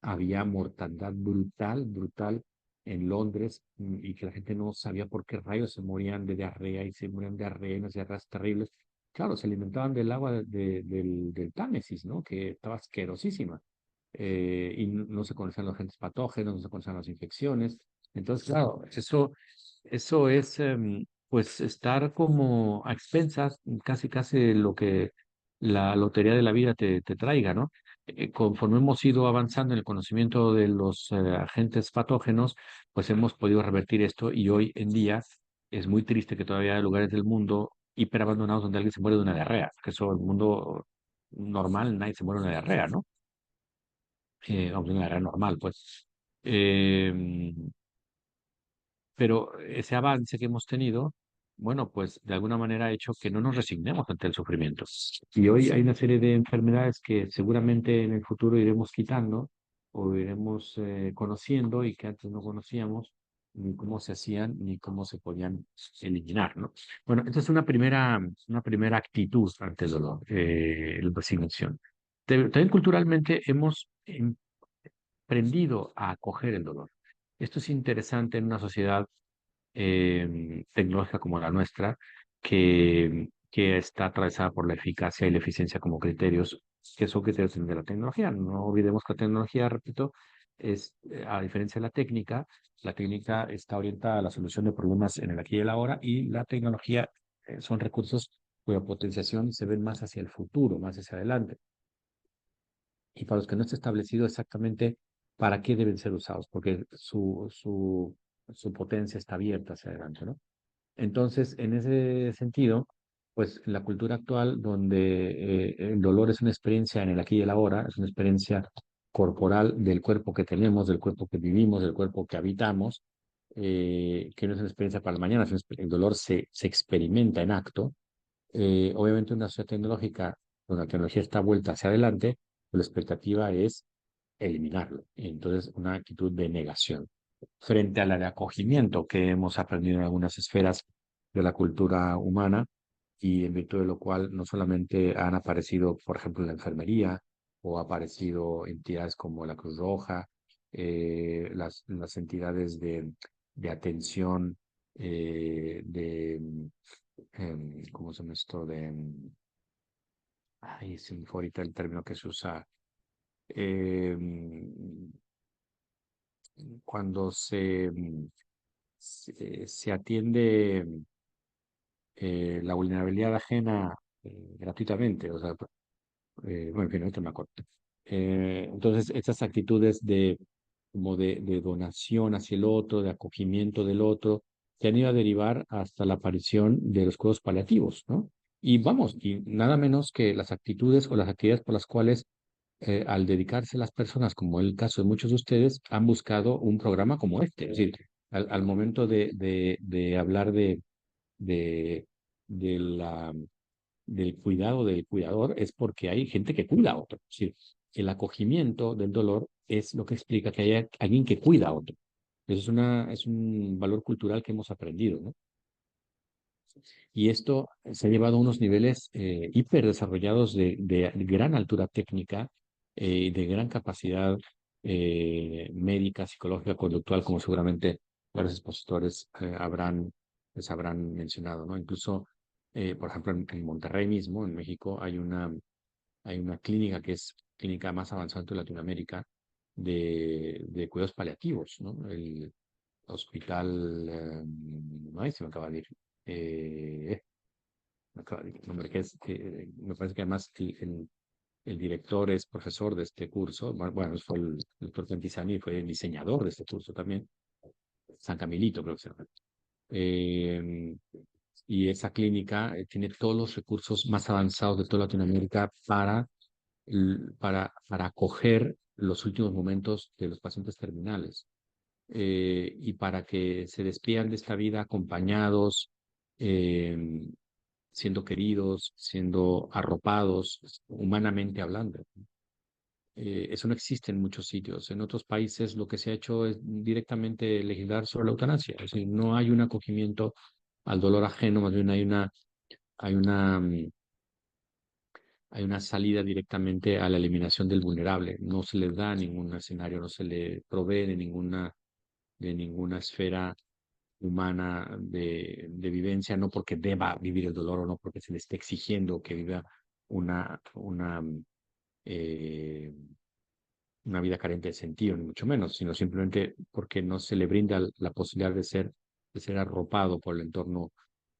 Speaker 2: había mortandad brutal en Londres, y que la gente no sabía por qué rayos se morían de diarrea y se morían de diarrea y unas diarreas terribles. Claro, se alimentaban del agua del Támesis, ¿no? Que estaba asquerosísima. Y no se conocían los agentes patógenos, no se conocían las infecciones. Entonces, claro, eso es pues estar como a expensas, casi lo que la lotería de la vida te traiga, ¿no? Conforme hemos ido avanzando en el conocimiento de los agentes patógenos, pues hemos podido revertir esto y hoy en día es muy triste que todavía hay lugares del mundo hiperabandonados donde alguien se muere de una diarrea, que eso en el mundo normal nadie se muere de una diarrea, ¿no? Vamos, de una diarrea normal, pues. Eh, pero ese avance que hemos tenido, bueno, pues de alguna manera ha hecho que no nos resignemos ante el sufrimiento. Y hoy hay una serie de enfermedades que seguramente en el futuro iremos quitando o iremos conociendo y que antes no conocíamos ni cómo se hacían ni cómo se podían eliminar, ¿no? Bueno, esta es una primera actitud ante el dolor, la resignación. También culturalmente hemos aprendido a acoger el dolor. Esto es interesante en una sociedad tecnológica como la nuestra, que está atravesada por la eficacia y la eficiencia como criterios, que son criterios de la tecnología. No olvidemos que la tecnología, repito, es, a diferencia de la técnica está orientada a la solución de problemas en el aquí y el ahora, y la tecnología son recursos cuya potenciación se ven más hacia el futuro, más hacia adelante. Y para los que no está establecido exactamente para qué deben ser usados, porque su potencia está abierta hacia adelante, ¿no? Entonces, en ese sentido, pues la cultura actual, donde el dolor es una experiencia en el aquí y el ahora, es una experiencia corporal del cuerpo que tenemos, del cuerpo que vivimos, del cuerpo que habitamos, que no es una experiencia para el mañana, el dolor se experimenta en acto. Obviamente, una sociedad tecnológica, donde la tecnología está vuelta hacia adelante, la expectativa es eliminarlo. Entonces, una actitud de negación frente a la de acogimiento que hemos aprendido en algunas esferas de la cultura humana, y en virtud de lo cual no solamente han aparecido, por ejemplo, en la enfermería, o ha aparecido entidades como la Cruz Roja, las entidades de atención, ¿cómo se llama esto? Ay, se me fue ahorita el término que se usa. Cuando se atiende la vulnerabilidad ajena gratuitamente, o sea, bueno, en fin, ahorita me acuerdo. Entonces, estas actitudes como de donación hacia el otro, de acogimiento del otro, se han ido a derivar hasta la aparición de los cuidados paliativos, ¿no? Y vamos, y nada menos que las actitudes o las actividades por las cuales al dedicarse las personas, como el caso de muchos de ustedes, han buscado un programa como este. Es decir, al momento de hablar de la del cuidado del cuidador es porque hay gente que cuida a otro. Es decir, el acogimiento del dolor es lo que explica que haya alguien que cuida a otro. Eso es un valor cultural que hemos aprendido, ¿no? Y esto se ha llevado a unos niveles hiper desarrollados de gran altura técnica, de gran capacidad médica, psicológica, conductual, como seguramente varios expositores les habrán mencionado, ¿no? Incluso, por ejemplo, en Monterrey mismo, en México, hay una clínica que es clínica más avanzada de Latinoamérica de cuidados paliativos, ¿no? El hospital, ay, se me acaba de ir. Me acaba de ir el nombre, que es, me parece que además el director es profesor de este curso. Bueno, fue el doctor Pentizani, fue el diseñador de este curso también. San Camilito, creo que se llama. Eh, y esa clínica tiene todos los recursos más avanzados de toda Latinoamérica para acoger los últimos momentos de los pacientes terminales y para que se despidan de esta vida acompañados, eh, siendo queridos, siendo arropados, humanamente hablando. Eso no existe en muchos sitios. En otros países lo que se ha hecho es directamente legislar sobre la eutanasia. Es decir, no hay un acogimiento al dolor ajeno, más bien hay una, mm, hay una salida directamente a la eliminación del vulnerable. No se les da ningún escenario, no se le provee de ninguna esfera humana de vivencia, no porque deba vivir el dolor o no porque se le esté exigiendo que viva una, eh, una vida carente de sentido, ni mucho menos, sino simplemente porque no se le brinda la posibilidad de ser arropado por el entorno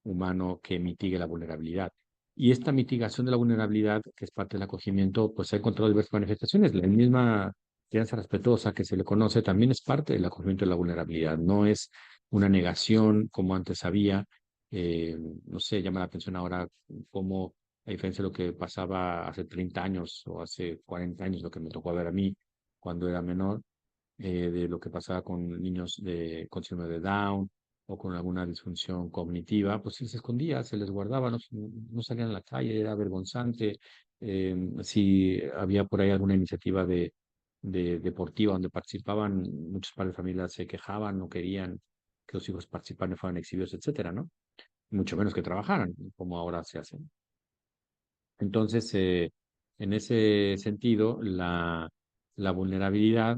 Speaker 2: humano que mitigue la vulnerabilidad. Y esta mitigación de la vulnerabilidad, que es parte del acogimiento, pues ha encontrado diversas manifestaciones. La misma crianza respetuosa que se le conoce también es parte del acogimiento de la vulnerabilidad. No es una negación como antes había. No sé, llama la atención ahora cómo, a diferencia de lo que pasaba hace 30 años o hace 40 años, lo que me tocó ver a mí cuando era menor, de lo que pasaba con niños con síndrome de Down o con alguna disfunción cognitiva, pues se les escondía, se les guardaba, no salían a la calle, era vergonzante. Si había por ahí alguna iniciativa de deportiva donde participaban, muchos padres de familia se quejaban, no querían que los hijos participaran y fueran exhibidos, etcétera, ¿no? Mucho menos que trabajaran, como ahora se hace. Entonces, en ese sentido, la vulnerabilidad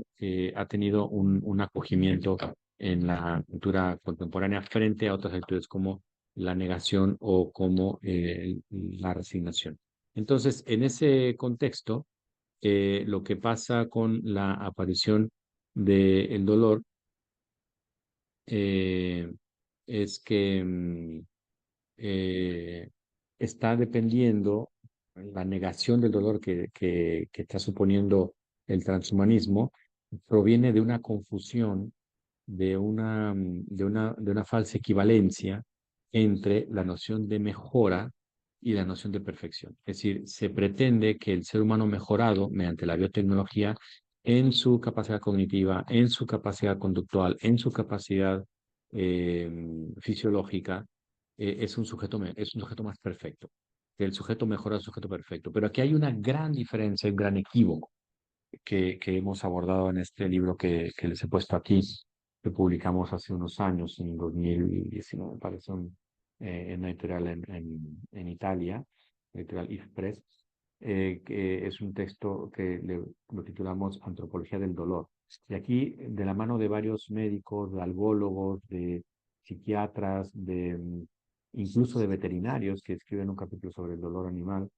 Speaker 2: ha tenido un acogimiento en la cultura contemporánea frente a otras actitudes como la negación o como la resignación. Entonces, en ese contexto, lo que pasa con la aparición del dolor eh, es que eh, está dependiendo la negación del dolor que está suponiendo el transhumanismo, proviene de una confusión, de una falsa equivalencia entre la noción de mejora y la noción de perfección. Es decir, se pretende que el ser humano mejorado mediante la biotecnología en su capacidad cognitiva, en su capacidad conductual, en su capacidad fisiológica, es un sujeto más perfecto. El sujeto mejora al sujeto perfecto. Pero aquí hay una gran diferencia, un gran equívoco que hemos abordado en este libro que les he puesto aquí, que publicamos hace unos años, en 2019, me parece, en una editorial en Italia, editorial If Press, que es un texto que lo titulamos Antropología del Dolor. Y aquí, de la mano de varios médicos, de algólogos, de psiquiatras, incluso de veterinarios que escriben un capítulo sobre el dolor animal,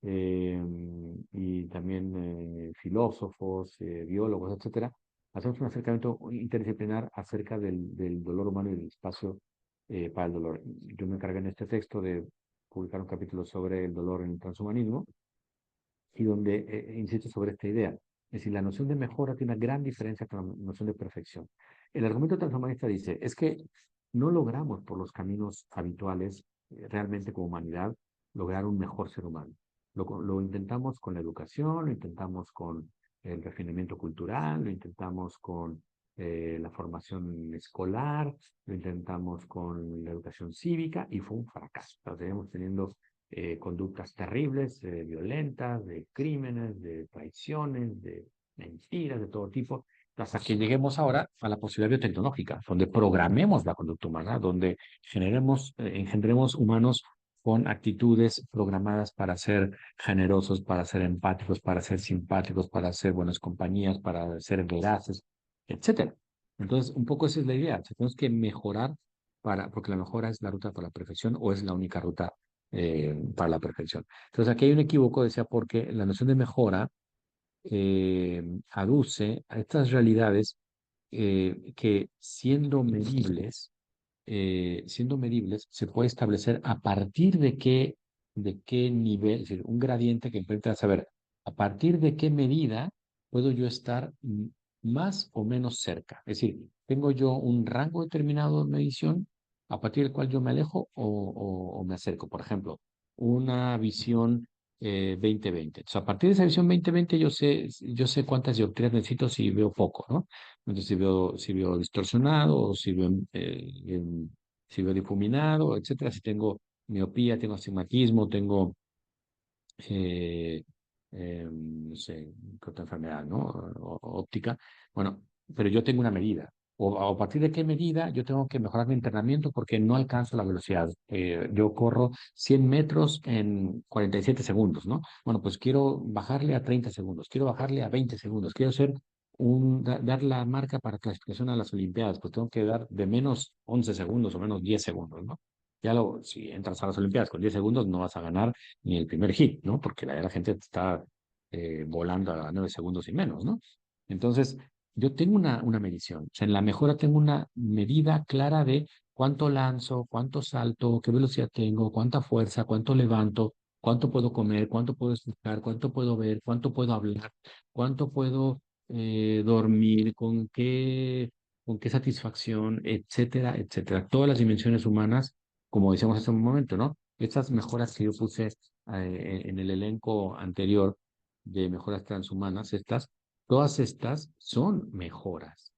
Speaker 2: y también filósofos, biólogos, etcétera, hacemos un acercamiento interdisciplinar acerca del dolor humano y del espacio para el dolor. Yo me encargué en este texto de publicar un capítulo sobre el dolor en el transhumanismo y donde insisto sobre esta idea. Es decir, la noción de mejora tiene una gran diferencia con la noción de perfección. El argumento transhumanista dice, es que no logramos por los caminos habituales, realmente como humanidad, lograr un mejor ser humano. Lo intentamos con la educación, lo intentamos con el refinamiento cultural, lo intentamos con la formación escolar, lo intentamos con la educación cívica y fue un fracaso. O sea, seguimos teniendo conductas terribles, violentas, de crímenes, de traiciones, de mentiras, de todo tipo, hasta que lleguemos ahora a la posibilidad biotecnológica, donde programemos la conducta humana, donde engendremos humanos con actitudes programadas para ser generosos, para ser empáticos, para ser simpáticos, para ser buenas compañías, para ser veraces, etcétera. Entonces, un poco esa es la idea. Tenemos que mejorar porque la mejora es la ruta para la perfección o es la única ruta para la perfección. Entonces, aquí hay un equívoco, decía, porque la noción de mejora aduce a estas realidades que siendo medibles, se puede establecer a partir de qué nivel, es decir, un gradiente que intenta saber a partir de qué medida puedo yo estar más o menos cerca. Es decir, tengo yo un rango determinado de medición a partir del cual yo me alejo o me acerco. Por ejemplo, una visión 20/20. Entonces, a partir de esa visión 20/20 yo sé cuántas dioptrías necesito si veo poco, ¿no? Entonces, si veo distorsionado, o si veo difuminado, etcétera, si tengo miopía, tengo astigmatismo, tengo, eh, no sé, qué otra enfermedad, ¿no? Óptica. Bueno, pero yo tengo una medida. O a partir de qué medida yo tengo que mejorar mi entrenamiento porque no alcanzo la velocidad. Yo corro 100 metros en 47 segundos, ¿no? Bueno, pues quiero bajarle a 30 segundos, quiero bajarle a 20 segundos, quiero dar la marca para clasificación a las Olimpiadas, pues tengo que dar de menos 11 segundos o menos 10 segundos, ¿no? Si entras a las Olimpiadas con 10 segundos no vas a ganar ni el primer hit, ¿no? Porque la gente está volando a 9 segundos y menos, ¿no? Entonces, yo tengo una medición. O sea, en la mejora tengo una medida clara de cuánto lanzo, cuánto salto, qué velocidad tengo, cuánta fuerza, cuánto levanto, cuánto puedo comer, cuánto puedo escuchar, cuánto puedo ver, cuánto puedo hablar, cuánto puedo dormir, con qué satisfacción, etcétera, etcétera. Todas las dimensiones humanas, como decíamos hace un momento, ¿no? Estas mejoras que yo puse en el elenco anterior de mejoras transhumanas, todas estas son mejoras,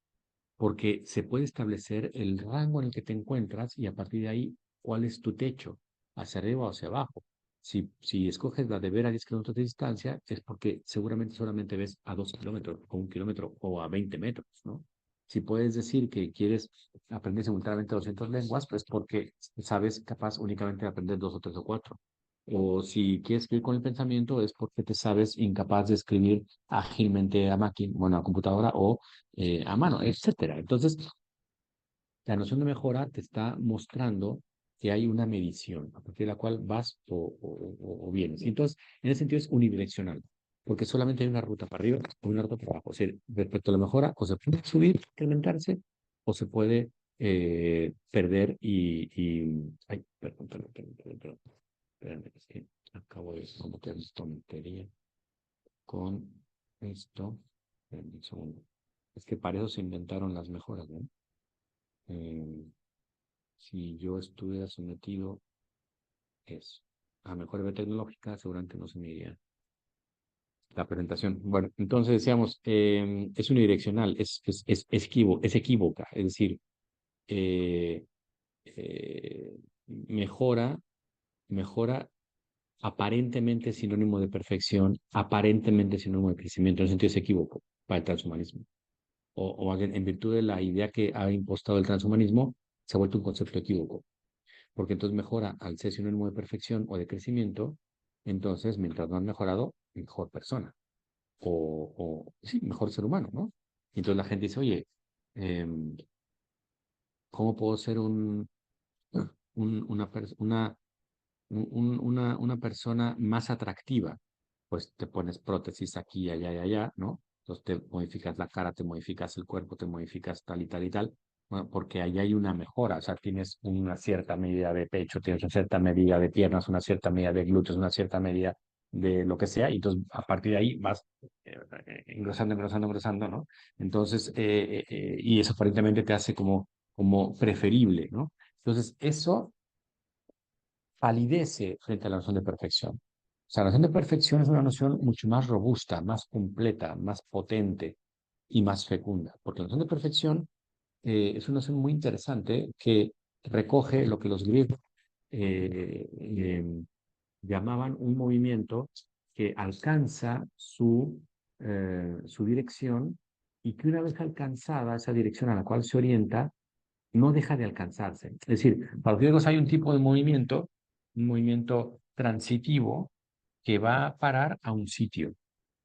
Speaker 2: porque se puede establecer el rango en el que te encuentras y a partir de ahí, cuál es tu techo, hacia arriba o hacia abajo. Si escoges la de ver a 10 kilómetros de distancia, es porque seguramente solamente ves a 2 kilómetros, o 1 kilómetro, o a 20 metros, ¿no? Si puedes decir que quieres aprender simultáneamente 200 lenguas, pues porque sabes capaz únicamente de aprender 2 o 3 o 4. O si quieres escribir con el pensamiento, es porque te sabes incapaz de escribir ágilmente a máquina, bueno, a computadora o a mano, etcétera. Entonces, la noción de mejora te está mostrando que hay una medición a partir de la cual vas o vienes. Y entonces, en ese sentido es unidireccional, porque solamente hay una ruta para arriba o una ruta para abajo. O sea, respecto a la mejora, o se puede subir, incrementarse, o se puede perder Ay, perdón. Espérame, es que acabo de cometer tontería con esto. Espérame un segundo. Es que para eso se inventaron las mejoras, ¿no? Si yo estuviera sometido a mejora tecnológica, seguramente no se me iría la presentación. Bueno, entonces decíamos, es unidireccional, es equívoca, es decir, eh, eh, mejora, mejora aparentemente sinónimo de perfección, aparentemente sinónimo de crecimiento, en el sentido es equívoco para el transhumanismo. O en virtud de la idea que ha impostado el transhumanismo, se ha vuelto un concepto equívoco, porque entonces mejora al ser sinónimo de perfección o de crecimiento, entonces mientras no han mejorado, mejor persona, sí, mejor ser humano, ¿no? Y entonces la gente dice, oye, ¿cómo puedo ser una, una persona más atractiva? Pues te pones prótesis aquí, allá y allá, ¿no? Entonces te modificas la cara, te modificas el cuerpo, te modificas tal y tal y tal. Bueno, porque ahí hay una mejora, o sea, tienes una cierta medida de pecho, tienes una cierta medida de piernas, una cierta medida de glúteos, una cierta medida de lo que sea, y entonces a partir de ahí vas engrosando, engrosando, engrosando, ¿no? Entonces, y eso aparentemente te hace como preferible, ¿no? Entonces, eso palidece frente a la noción de perfección. O sea, la noción de perfección es una noción mucho más robusta, más completa, más potente y más fecunda, porque la noción de perfección es una noción muy interesante que recoge lo que los griegos eh, llamaban un movimiento que alcanza su dirección y que una vez alcanzada esa dirección a la cual se orienta, no deja de alcanzarse. Es decir, para los griegos hay un tipo de movimiento, un movimiento transitivo que va a parar a un sitio.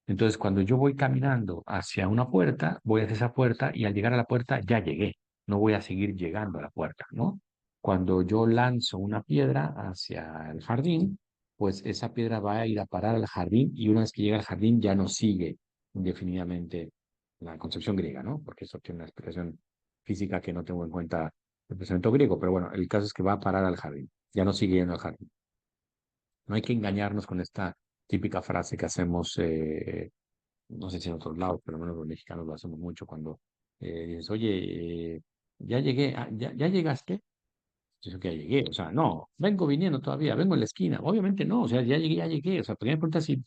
Speaker 2: Entonces, cuando yo voy caminando hacia una puerta, voy hacia esa puerta y al llegar a la puerta ya llegué. No voy a seguir llegando a la puerta, ¿no? Cuando yo lanzo una piedra hacia el jardín, pues esa piedra va a ir a parar al jardín y una vez que llega al jardín ya no sigue indefinidamente la concepción griega, ¿no? Porque eso tiene una explicación física que no tengo en cuenta el pensamiento griego, pero bueno, el caso es que va a parar al jardín, ya no sigue yendo al jardín. No hay que engañarnos con esta típica frase que hacemos, no sé si en otros lados, pero al menos los mexicanos lo hacemos mucho cuando dices, oye, ya llegué, ya llegaste. Yo que ya llegué, o sea, no, vengo viniendo todavía, vengo en la esquina. Obviamente no, o sea, ya llegué. O sea, porque me pregunta si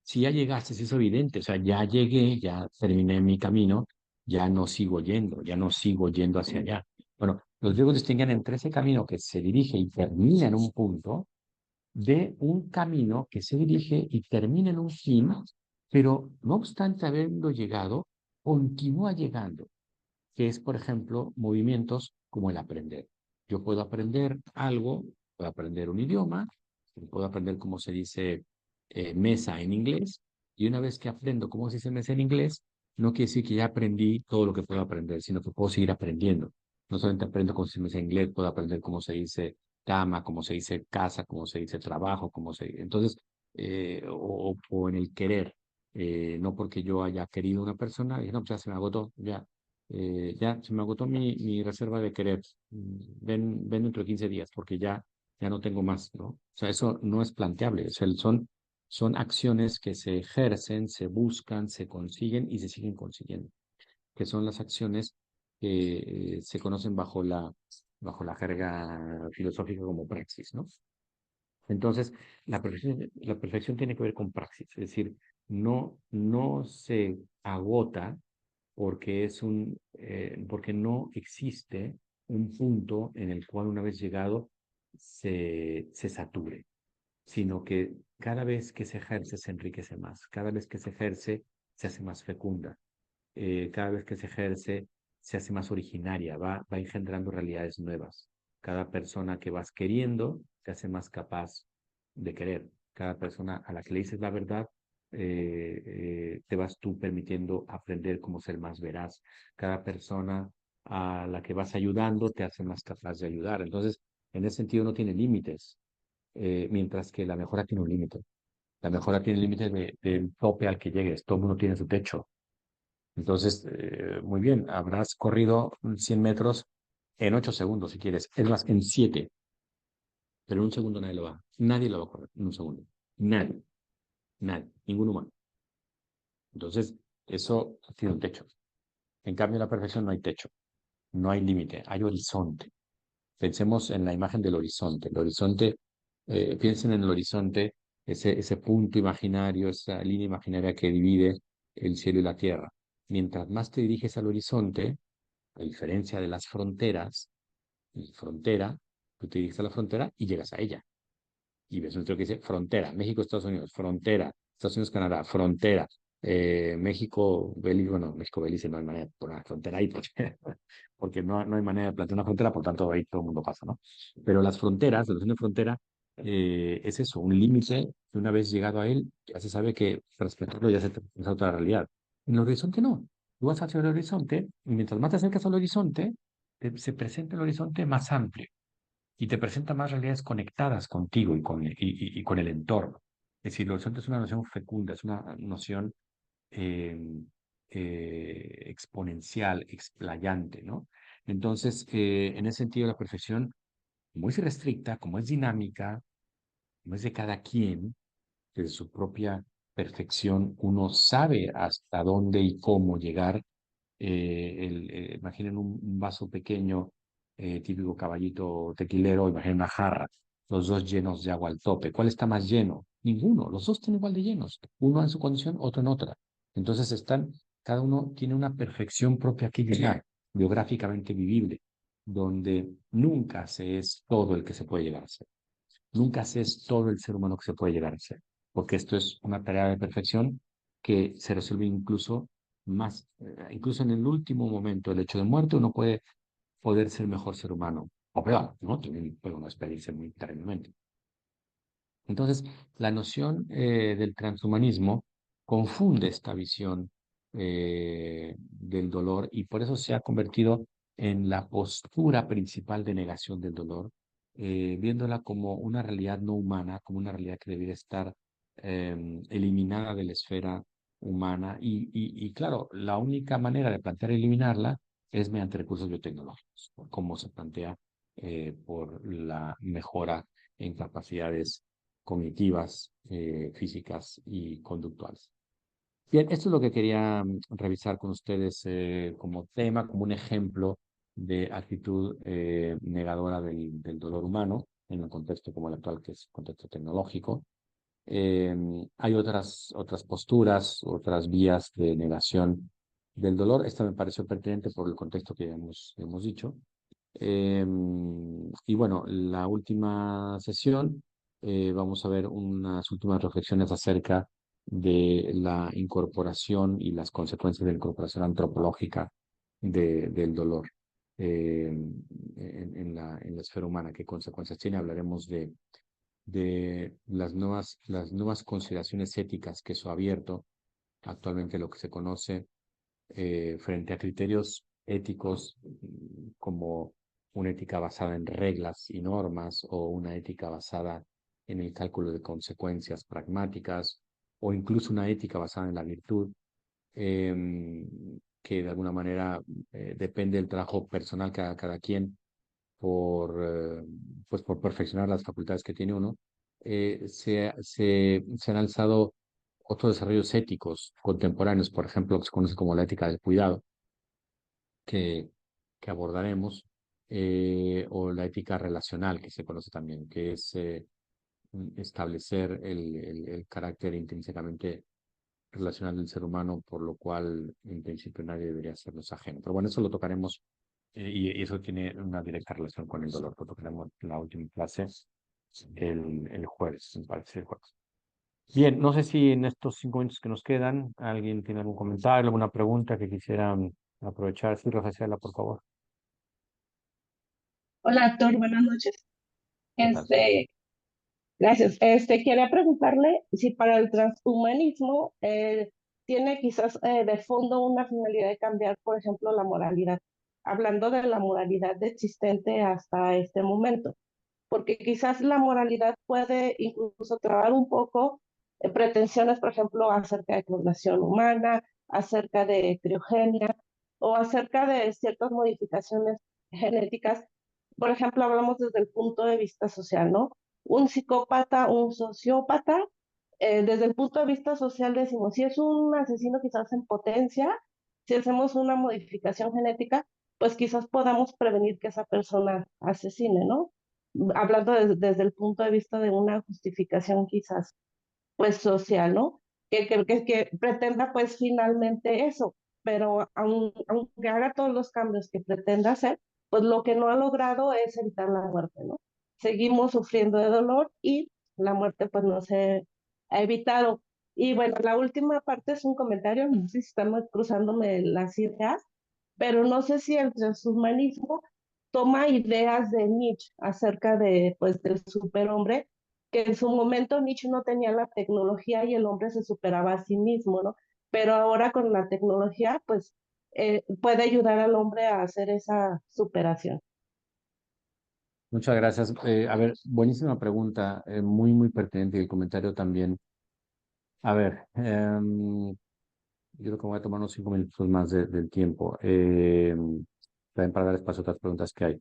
Speaker 2: ya llegaste, si es evidente, o sea, ya llegué, ya terminé mi camino, ya no sigo yendo, ya no sigo yendo hacia allá. Bueno, los griegos distinguen entre ese camino que se dirige y termina en un punto de un camino que se dirige y termina en un fin, pero no obstante habiendo llegado, continúa llegando, que es, por ejemplo, movimientos como el aprender. Yo puedo aprender algo, puedo aprender un idioma, puedo aprender cómo se dice mesa en inglés, y una vez que aprendo cómo se dice mesa en inglés, no quiere decir que ya aprendí todo lo que puedo aprender, sino que puedo seguir aprendiendo. No solamente aprendo cómo se dice mesa en inglés, puedo aprender cómo se dice cama, cómo se dice casa, cómo se dice trabajo, cómo se dice. Entonces, o en el querer. No porque yo haya querido una persona, y no, pues ya se me agotó, ya se me agotó mi reserva de querer. Ven dentro de 15 días porque ya no tengo más, ¿no? O sea, eso no es planteable. O sea, son acciones que se ejercen, se buscan, se consiguen y se siguen consiguiendo, que son las acciones que se conocen bajo la jerga filosófica como praxis, ¿no? Entonces, la perfección tiene que ver con praxis, es decir, no se agota porque no existe un punto en el cual una vez llegado se sature, sino que cada vez que se ejerce se enriquece más, cada vez que se ejerce se hace más fecunda, cada vez que se ejerce se hace más originaria, va engendrando realidades nuevas. Cada persona que vas queriendo se hace más capaz de querer. Cada persona a la que le dices la verdad, te vas tú permitiendo aprender cómo ser más veraz. Cada persona a la que vas ayudando te hace más capaz de ayudar. Entonces, en ese sentido no tiene límites, mientras que la mejora tiene un límite. La mejora tiene límites del tope al que llegues. Todo el mundo tiene su techo. Entonces, muy bien, habrás corrido 100 metros en 8 segundos si quieres. Es más, en 7. Pero en un segundo nadie lo va a correr en un segundo. Nadie, ningún humano. Entonces, eso tiene un techo. En cambio, en la perfección no hay techo, no hay límite, hay horizonte. Pensemos en la imagen del horizonte. El horizonte, piensen en el horizonte, ese punto imaginario, esa línea imaginaria que divide el cielo y la tierra. Mientras más te diriges al horizonte, a diferencia de las fronteras, en frontera, tú te diriges a la frontera y llegas a ella. Y ves un letrero que dice frontera, México, Estados Unidos, frontera, Estados Unidos, Canadá, frontera, México, Belice, bueno, México, Belice no hay manera de poner una frontera ahí porque no hay manera de plantear una frontera, por tanto ahí todo el mundo pasa, ¿no? Pero las fronteras, la noción de frontera, es eso, un límite que una vez llegado a él, ya se sabe que respetarlo ya se es otra realidad. En el horizonte no. Tú vas hacia el horizonte y mientras más te acercas al horizonte, se presenta el horizonte más amplio y te presenta más realidades conectadas contigo y con el entorno. Es decir, el horizonte es una noción fecunda, es una noción eh, exponencial, explayante, ¿no? Entonces, en ese sentido, la perfección, como es restricta, como es dinámica, como es de cada quien, desde su propia perfección, uno sabe hasta dónde y cómo llegar. Imaginen un vaso pequeño, típico caballito tequilero, imaginen una jarra, los dos llenos de agua al tope. ¿Cuál está más lleno? Ninguno, los dos están igual de llenos, uno en su condición, otro en otra. Entonces cada uno tiene una perfección propia que llegar, biográficamente vivible, donde nunca se es todo el que se puede llegar a ser. nunca haces todo el ser humano que se puede llegar a ser, porque esto es una tarea de perfección que se resuelve incluso más, incluso en el último momento del hecho de muerte, uno puede poder ser mejor ser humano, o peor, ¿no? También puede uno despedirse muy terriblemente. Entonces, la noción del transhumanismo confunde esta visión del dolor y por eso se ha convertido en la postura principal de negación del dolor, viéndola como una realidad no humana, como una realidad que debiera estar eliminada de la esfera humana. Y claro, la única manera de plantear eliminarla es mediante recursos biotecnológicos, como se plantea por la mejora en capacidades cognitivas, físicas y conductuales. Bien, esto es lo que quería revisar con ustedes como tema, como un ejemplo de actitud negadora del dolor humano en un contexto como el actual, que es un contexto tecnológico. Hay otras posturas, otras vías de negación del dolor. Esta me pareció pertinente por el contexto que hemos dicho. Y bueno, la última sesión vamos a ver unas últimas reflexiones acerca de la incorporación y las consecuencias de la incorporación antropológica del dolor en la esfera humana. ¿Qué consecuencias tiene? Hablaremos de las nuevas consideraciones éticas que eso ha abierto, actualmente lo que se conoce frente a criterios éticos como una ética basada en reglas y normas o una ética basada en el cálculo de consecuencias pragmáticas o incluso una ética basada en la virtud, que de alguna manera depende del trabajo personal que haga cada quien pues por perfeccionar las facultades que tiene uno. Se han alzado otros desarrollos éticos contemporáneos, por ejemplo, que se conoce como la ética del cuidado, que, que abordaremos, o la ética relacional, que se conoce también, que es establecer el carácter intrínsecamente relacional del ser humano, por lo cual en principio nadie debería sernos ajeno. Pero bueno, eso lo tocaremos y eso tiene una directa relación con el dolor. Lo tocaremos en la última clase el jueves, me parece el jueves. Bien, no sé si en estos 5 minutos que nos quedan, alguien tiene algún comentario, alguna pregunta que quisieran aprovechar. Sí, Rafaela, por favor.
Speaker 7: Hola, doctor, buenas noches.
Speaker 2: ¿Qué tal?
Speaker 7: Gracias. Quería preguntarle si para el transhumanismo tiene quizás de fondo una finalidad de cambiar, por ejemplo, la moralidad, hablando de la moralidad existente hasta este momento, porque quizás la moralidad puede incluso trabar un poco pretensiones, por ejemplo, acerca de clonación humana, acerca de criogenia o acerca de ciertas modificaciones genéticas. Por ejemplo, hablamos desde el punto de vista social, ¿no? Un psicópata, un sociópata, desde el punto de vista social decimos, si es un asesino quizás en potencia, si hacemos una modificación genética, pues quizás podamos prevenir que esa persona asesine, ¿no? Hablando desde el punto de vista de una justificación quizás pues social, ¿no? Que pretenda pues finalmente eso, pero aunque haga todos los cambios que pretenda hacer, pues lo que no ha logrado es evitar la muerte, ¿no? Seguimos sufriendo de dolor y la muerte pues no se ha evitado. Y bueno, la última parte es un comentario, no sé si estamos cruzándome las ideas, pero no sé si el transhumanismo toma ideas de Nietzsche acerca de pues del superhombre, que en su momento Nietzsche no tenía la tecnología y el hombre se superaba a sí mismo, ¿no? Pero ahora con la tecnología, pues puede ayudar al hombre a hacer esa superación.
Speaker 2: Muchas gracias. A ver, buenísima pregunta, muy, muy pertinente y el comentario también. A ver, yo creo que voy a tomar unos 5 minutos más del tiempo, también para dar espacio a otras preguntas que hay.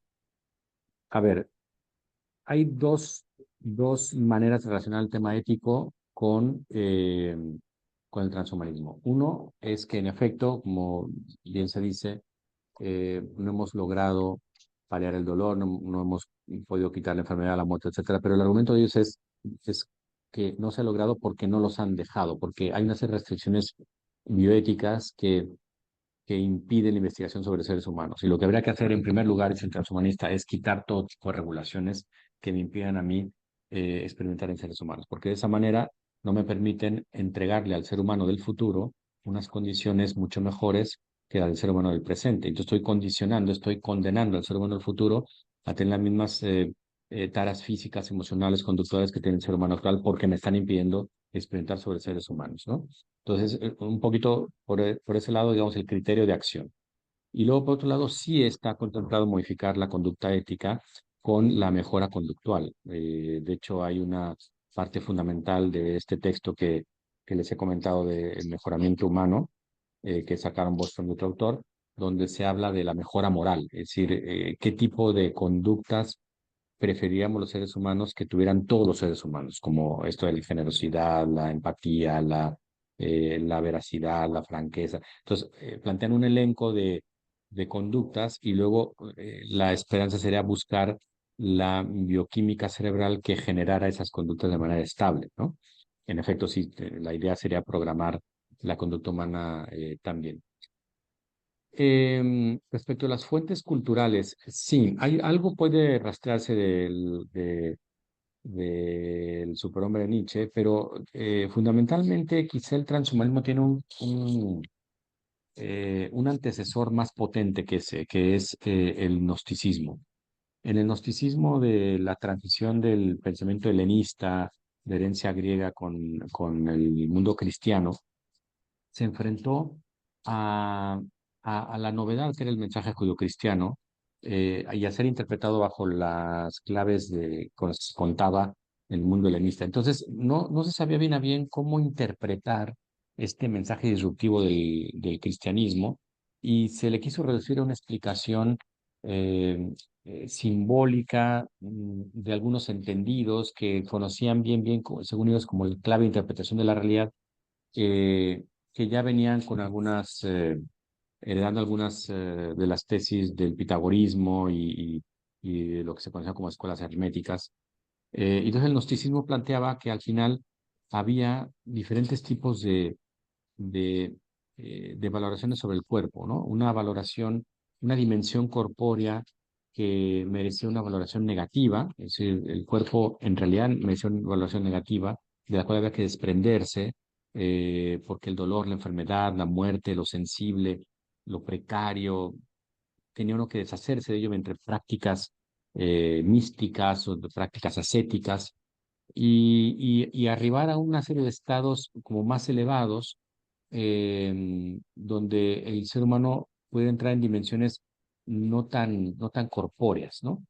Speaker 2: A ver, hay dos maneras de relacionar el tema ético con el transhumanismo. Uno es que, en efecto, como bien se dice, no hemos logrado paliar el dolor, no hemos podido quitar la enfermedad, la muerte, etcétera. Pero el argumento de ellos es que no se ha logrado porque no los han dejado, porque hay unas restricciones bioéticas que impiden la investigación sobre seres humanos. Y lo que habría que hacer en primer lugar, dice el transhumanista, es quitar todo tipo de regulaciones que me impidan a mí experimentar en seres humanos, porque de esa manera no me permiten entregarle al ser humano del futuro unas condiciones mucho mejores que al ser humano del presente. Entonces estoy condicionando, estoy condenando al ser humano del futuro a tener las mismas taras físicas, emocionales, conductuales que tiene el ser humano actual porque me están impidiendo experimentar sobre seres humanos, ¿no? Entonces, un poquito por ese lado, digamos, el criterio de acción. Y luego, por otro lado, sí está contemplado modificar la conducta ética con la mejora conductual. De hecho, hay una parte fundamental de este texto que les he comentado del mejoramiento humano, que sacaron Boston y otro autor, donde se habla de la mejora moral, es decir, qué tipo de conductas preferiríamos los seres humanos que tuvieran todos los seres humanos, como esto de la generosidad, la empatía, la veracidad, la franqueza. Entonces, plantean un elenco de conductas y luego la esperanza sería buscar la bioquímica cerebral que generara esas conductas de manera estable, ¿no? En efecto, sí, la idea sería programar la conducta humana también. Respecto a las fuentes culturales, sí, hay algo puede rastrearse del superhombre de Nietzsche, pero fundamentalmente quizá el transhumanismo tiene un antecesor más potente que es el gnosticismo. En el gnosticismo de la transición del pensamiento helenista, de herencia griega con el mundo cristiano, se enfrentó a, a la novedad que era el mensaje judio-cristiano y a ser interpretado bajo las claves de que contaba el mundo helenista. Entonces, no se sabía bien a bien cómo interpretar este mensaje disruptivo del cristianismo y se le quiso reducir a una explicación eh, simbólica de algunos entendidos que conocían bien, según ellos, como el clave de interpretación de la realidad, eh, que ya venían con algunas, heredando algunas de las tesis del pitagorismo y de lo que se conocía como escuelas herméticas. Entonces el gnosticismo planteaba que al final había diferentes tipos de valoraciones sobre el cuerpo, ¿no? Una valoración, una dimensión corpórea que merecía una valoración negativa, es decir, el cuerpo en realidad merecía una valoración negativa, de la cual había que desprenderse, porque el dolor, la enfermedad, la muerte, lo sensible, lo precario, tenía uno que deshacerse de ello entre prácticas místicas o de prácticas ascéticas y arribar a una serie de estados como más elevados, donde el ser humano puede entrar en dimensiones no tan corpóreas, ¿no?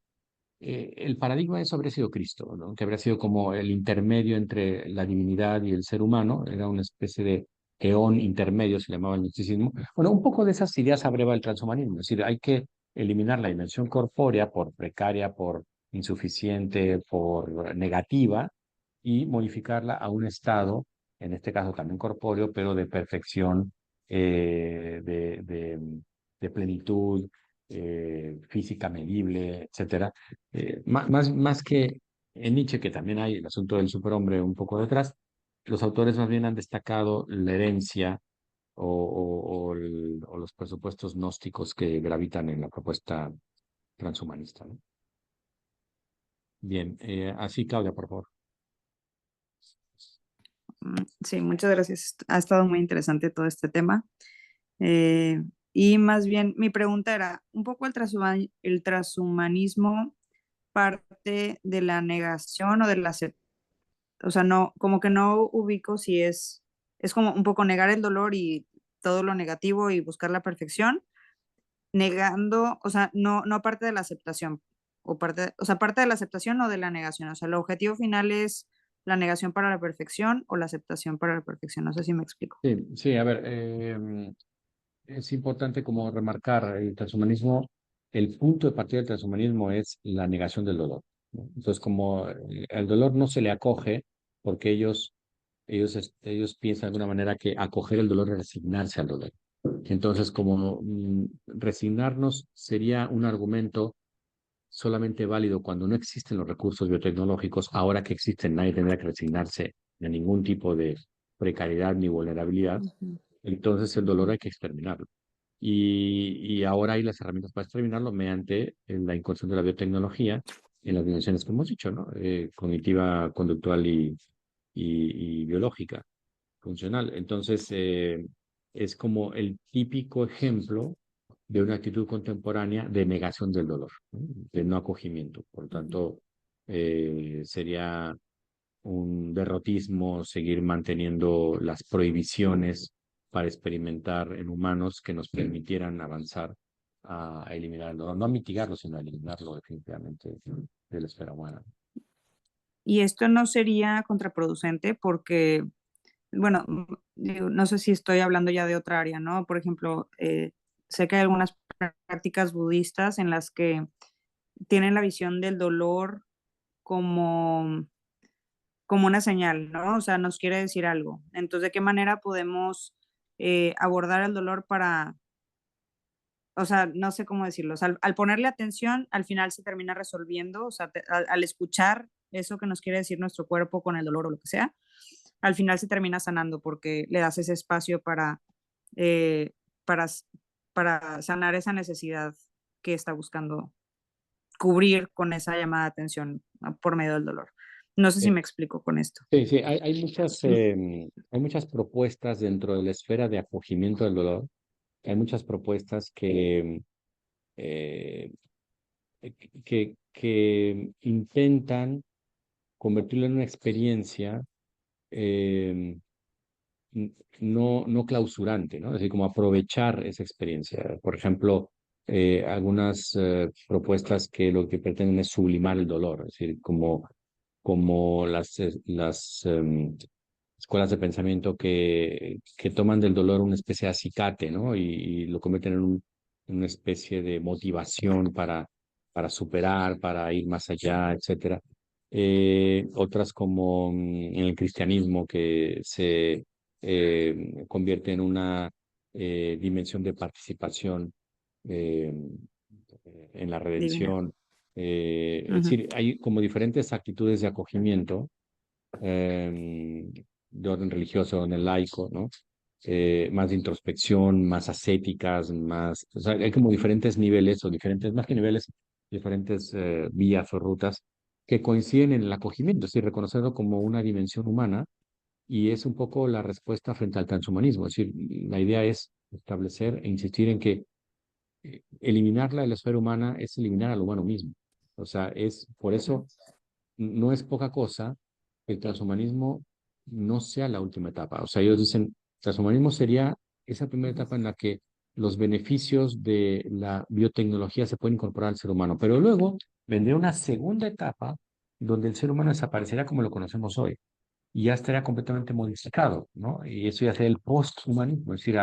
Speaker 2: El paradigma de eso habría sido Cristo, ¿no? Que habría sido como el intermedio entre la divinidad y el ser humano, era una especie de eón intermedio, se llamaba el misticismo. Bueno, un poco de esas ideas abreva el transhumanismo, es decir, hay que eliminar la dimensión corpórea por precaria, por insuficiente, por negativa, y modificarla a un estado, en este caso también corpóreo, pero de perfección, de plenitud, física medible, etcétera. Más que en Nietzsche, que también hay el asunto del superhombre un poco detrás, los autores más bien han destacado la herencia o los presupuestos gnósticos que gravitan en la propuesta transhumanista, ¿no? Bien, así Claudia, por favor.
Speaker 1: Sí, muchas gracias. Ha estado muy interesante todo este tema. Y más bien, mi pregunta era, un poco el transhumanismo parte de la negación o de la aceptación, o sea, no, como que no ubico si es como un poco negar el dolor y todo lo negativo y buscar la perfección, negando, o sea, no parte de la aceptación, o sea, parte de la aceptación o de la negación, o sea, el objetivo final es la negación para la perfección o la aceptación para la perfección, no sé si me explico.
Speaker 2: Sí, sí, a ver, es importante como remarcar el transhumanismo, el punto de partida del transhumanismo es la negación del dolor, ¿no? Entonces, como el dolor no se le acoge, porque ellos piensan de alguna manera que acoger el dolor es resignarse al dolor. Entonces, como resignarnos sería un argumento solamente válido cuando no existen los recursos biotecnológicos, ahora que existen, nadie tendrá que resignarse a ningún tipo de precariedad ni vulnerabilidad,
Speaker 1: Ujú.
Speaker 2: entonces el dolor hay que exterminarlo. Y ahora hay las herramientas para exterminarlo mediante la incursión de la biotecnología en las dimensiones que hemos dicho, ¿no? Cognitiva, conductual y biológica, funcional. Entonces, es como el típico ejemplo de una actitud contemporánea de negación del dolor, ¿no? De no acogimiento. Por lo tanto, sería un derrotismo seguir manteniendo las prohibiciones para experimentar en humanos que nos permitieran avanzar a eliminar el dolor, no a mitigarlo, sino a eliminarlo definitivamente de la esfera humana.
Speaker 1: Y esto no sería contraproducente porque, bueno, no sé si estoy hablando ya de otra área, ¿no? Por ejemplo, sé que hay algunas prácticas budistas en las que tienen la visión del dolor como, como una señal, ¿no? O sea, nos quiere decir algo. Entonces, ¿de qué manera podemos abordar el dolor para, o sea, no sé cómo decirlo, o sea, al ponerle atención, al final se termina resolviendo, o sea, al escuchar eso que nos quiere decir nuestro cuerpo con el dolor o lo que sea, al final se termina sanando porque le das ese espacio eh, para, para sanar esa necesidad que está buscando cubrir con esa llamada de atención por medio del dolor. No sé si
Speaker 2: Sí,
Speaker 1: me explico con esto.
Speaker 2: sí, hay muchas propuestas dentro de la esfera de acogimiento del dolor. Hay muchas propuestas eh, que intentan convertirlo en una experiencia eh, no clausurante, ¿no? Es decir, como aprovechar esa experiencia. Por ejemplo, algunas propuestas que lo que pretenden es sublimar el dolor, es decir, como las escuelas de pensamiento que toman del dolor una especie de acicate, ¿no? Y lo convierten en una especie de motivación para superar, para ir más allá, etcétera. Otras como en el cristianismo que se convierte en una dimensión de participación eh, en la
Speaker 1: Divina.
Speaker 2: redención. Es
Speaker 1: Ujú.
Speaker 2: decir, hay como diferentes actitudes de acogimiento de orden religioso, en el laico, ¿no? Más de introspección, más ascéticas, más, o sea, hay como diferentes niveles o diferentes, más que niveles, diferentes vías o rutas que coinciden en el acogimiento, es decir, reconocerlo como una dimensión humana y es un poco la respuesta frente al transhumanismo, es decir, la idea es establecer e insistir en que eliminarla de la esfera humana es eliminar al humano mismo. O sea, es por eso no es poca cosa que el transhumanismo no sea la última etapa. O sea, ellos dicen, transhumanismo sería esa primera etapa en la que los beneficios de la biotecnología se pueden incorporar al ser humano, pero luego vendría una segunda etapa donde el ser humano desaparecerá como lo conocemos hoy y ya estaría completamente modificado, ¿no? Y eso ya sería el posthumanismo, es decir,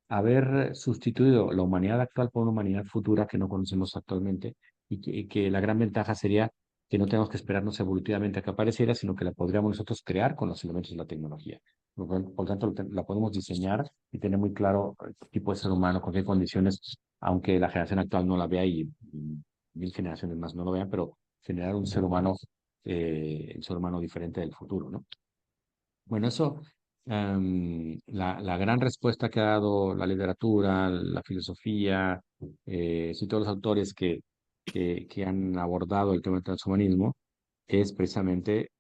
Speaker 2: haber sustituido la humanidad actual por una humanidad futura que no conocemos actualmente y que la gran ventaja sería que no tenemos que esperarnos evolutivamente a que apareciera, sino que la podríamos nosotros crear con los elementos de la tecnología. Por lo tanto, la podemos diseñar y tener muy claro qué tipo de ser humano, con qué condiciones, aunque la generación actual no la vea y mil generaciones más no lo vean, pero generar un ser humano, el ser humano diferente del futuro, ¿no? Bueno, eso, la gran respuesta que ha dado la literatura, la filosofía, sí, todos los autores que han abordado el tema del transhumanismo, es precisamente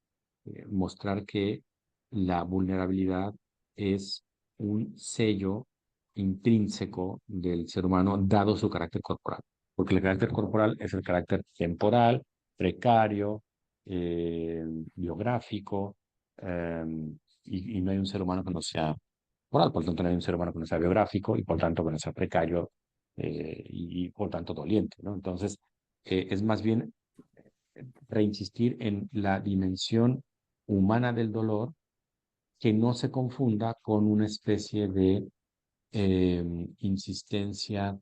Speaker 2: mostrar que la vulnerabilidad es un sello intrínseco del ser humano, dado su carácter corporal. Porque el carácter corporal es el carácter temporal, precario, biográfico, y no hay un ser humano que no sea temporal, por lo tanto no hay un ser humano que no sea biográfico y por tanto que no sea precario y por tanto doliente, ¿no? Entonces, es más bien reinsistir en la dimensión humana del dolor que no se confunda con una especie de insistencia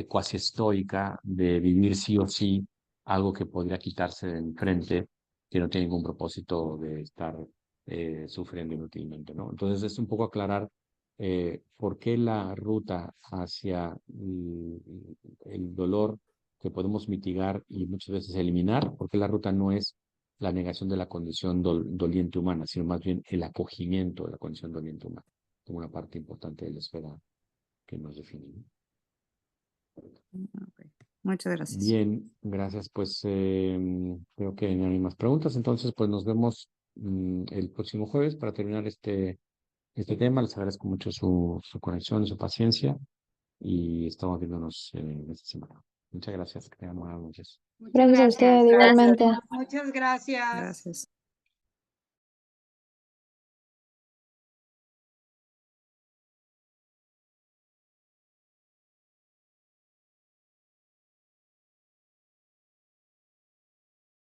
Speaker 2: cuasi estoica de vivir sí o sí algo que podría quitarse de enfrente, que no tiene ningún propósito de estar sufriendo inútilmente, ¿no? Entonces es un poco aclarar por qué la ruta hacia el dolor que podemos mitigar y muchas veces eliminar, porque la ruta no es la negación de la condición doliente humana, sino más bien el acogimiento de la condición doliente humana, como una parte importante de la esfera que nos define.
Speaker 1: Ok. Muchas gracias.
Speaker 2: Bien, gracias. Pues creo que no hay más preguntas. Entonces, pues nos vemos el próximo jueves para terminar este tema. Les agradezco mucho su conexión y su paciencia y estamos viéndonos esta semana. Muchas gracias. Que tengan buenas noches.
Speaker 8: Gracias a usted, igualmente.
Speaker 9: Muchas gracias.
Speaker 1: Gracias.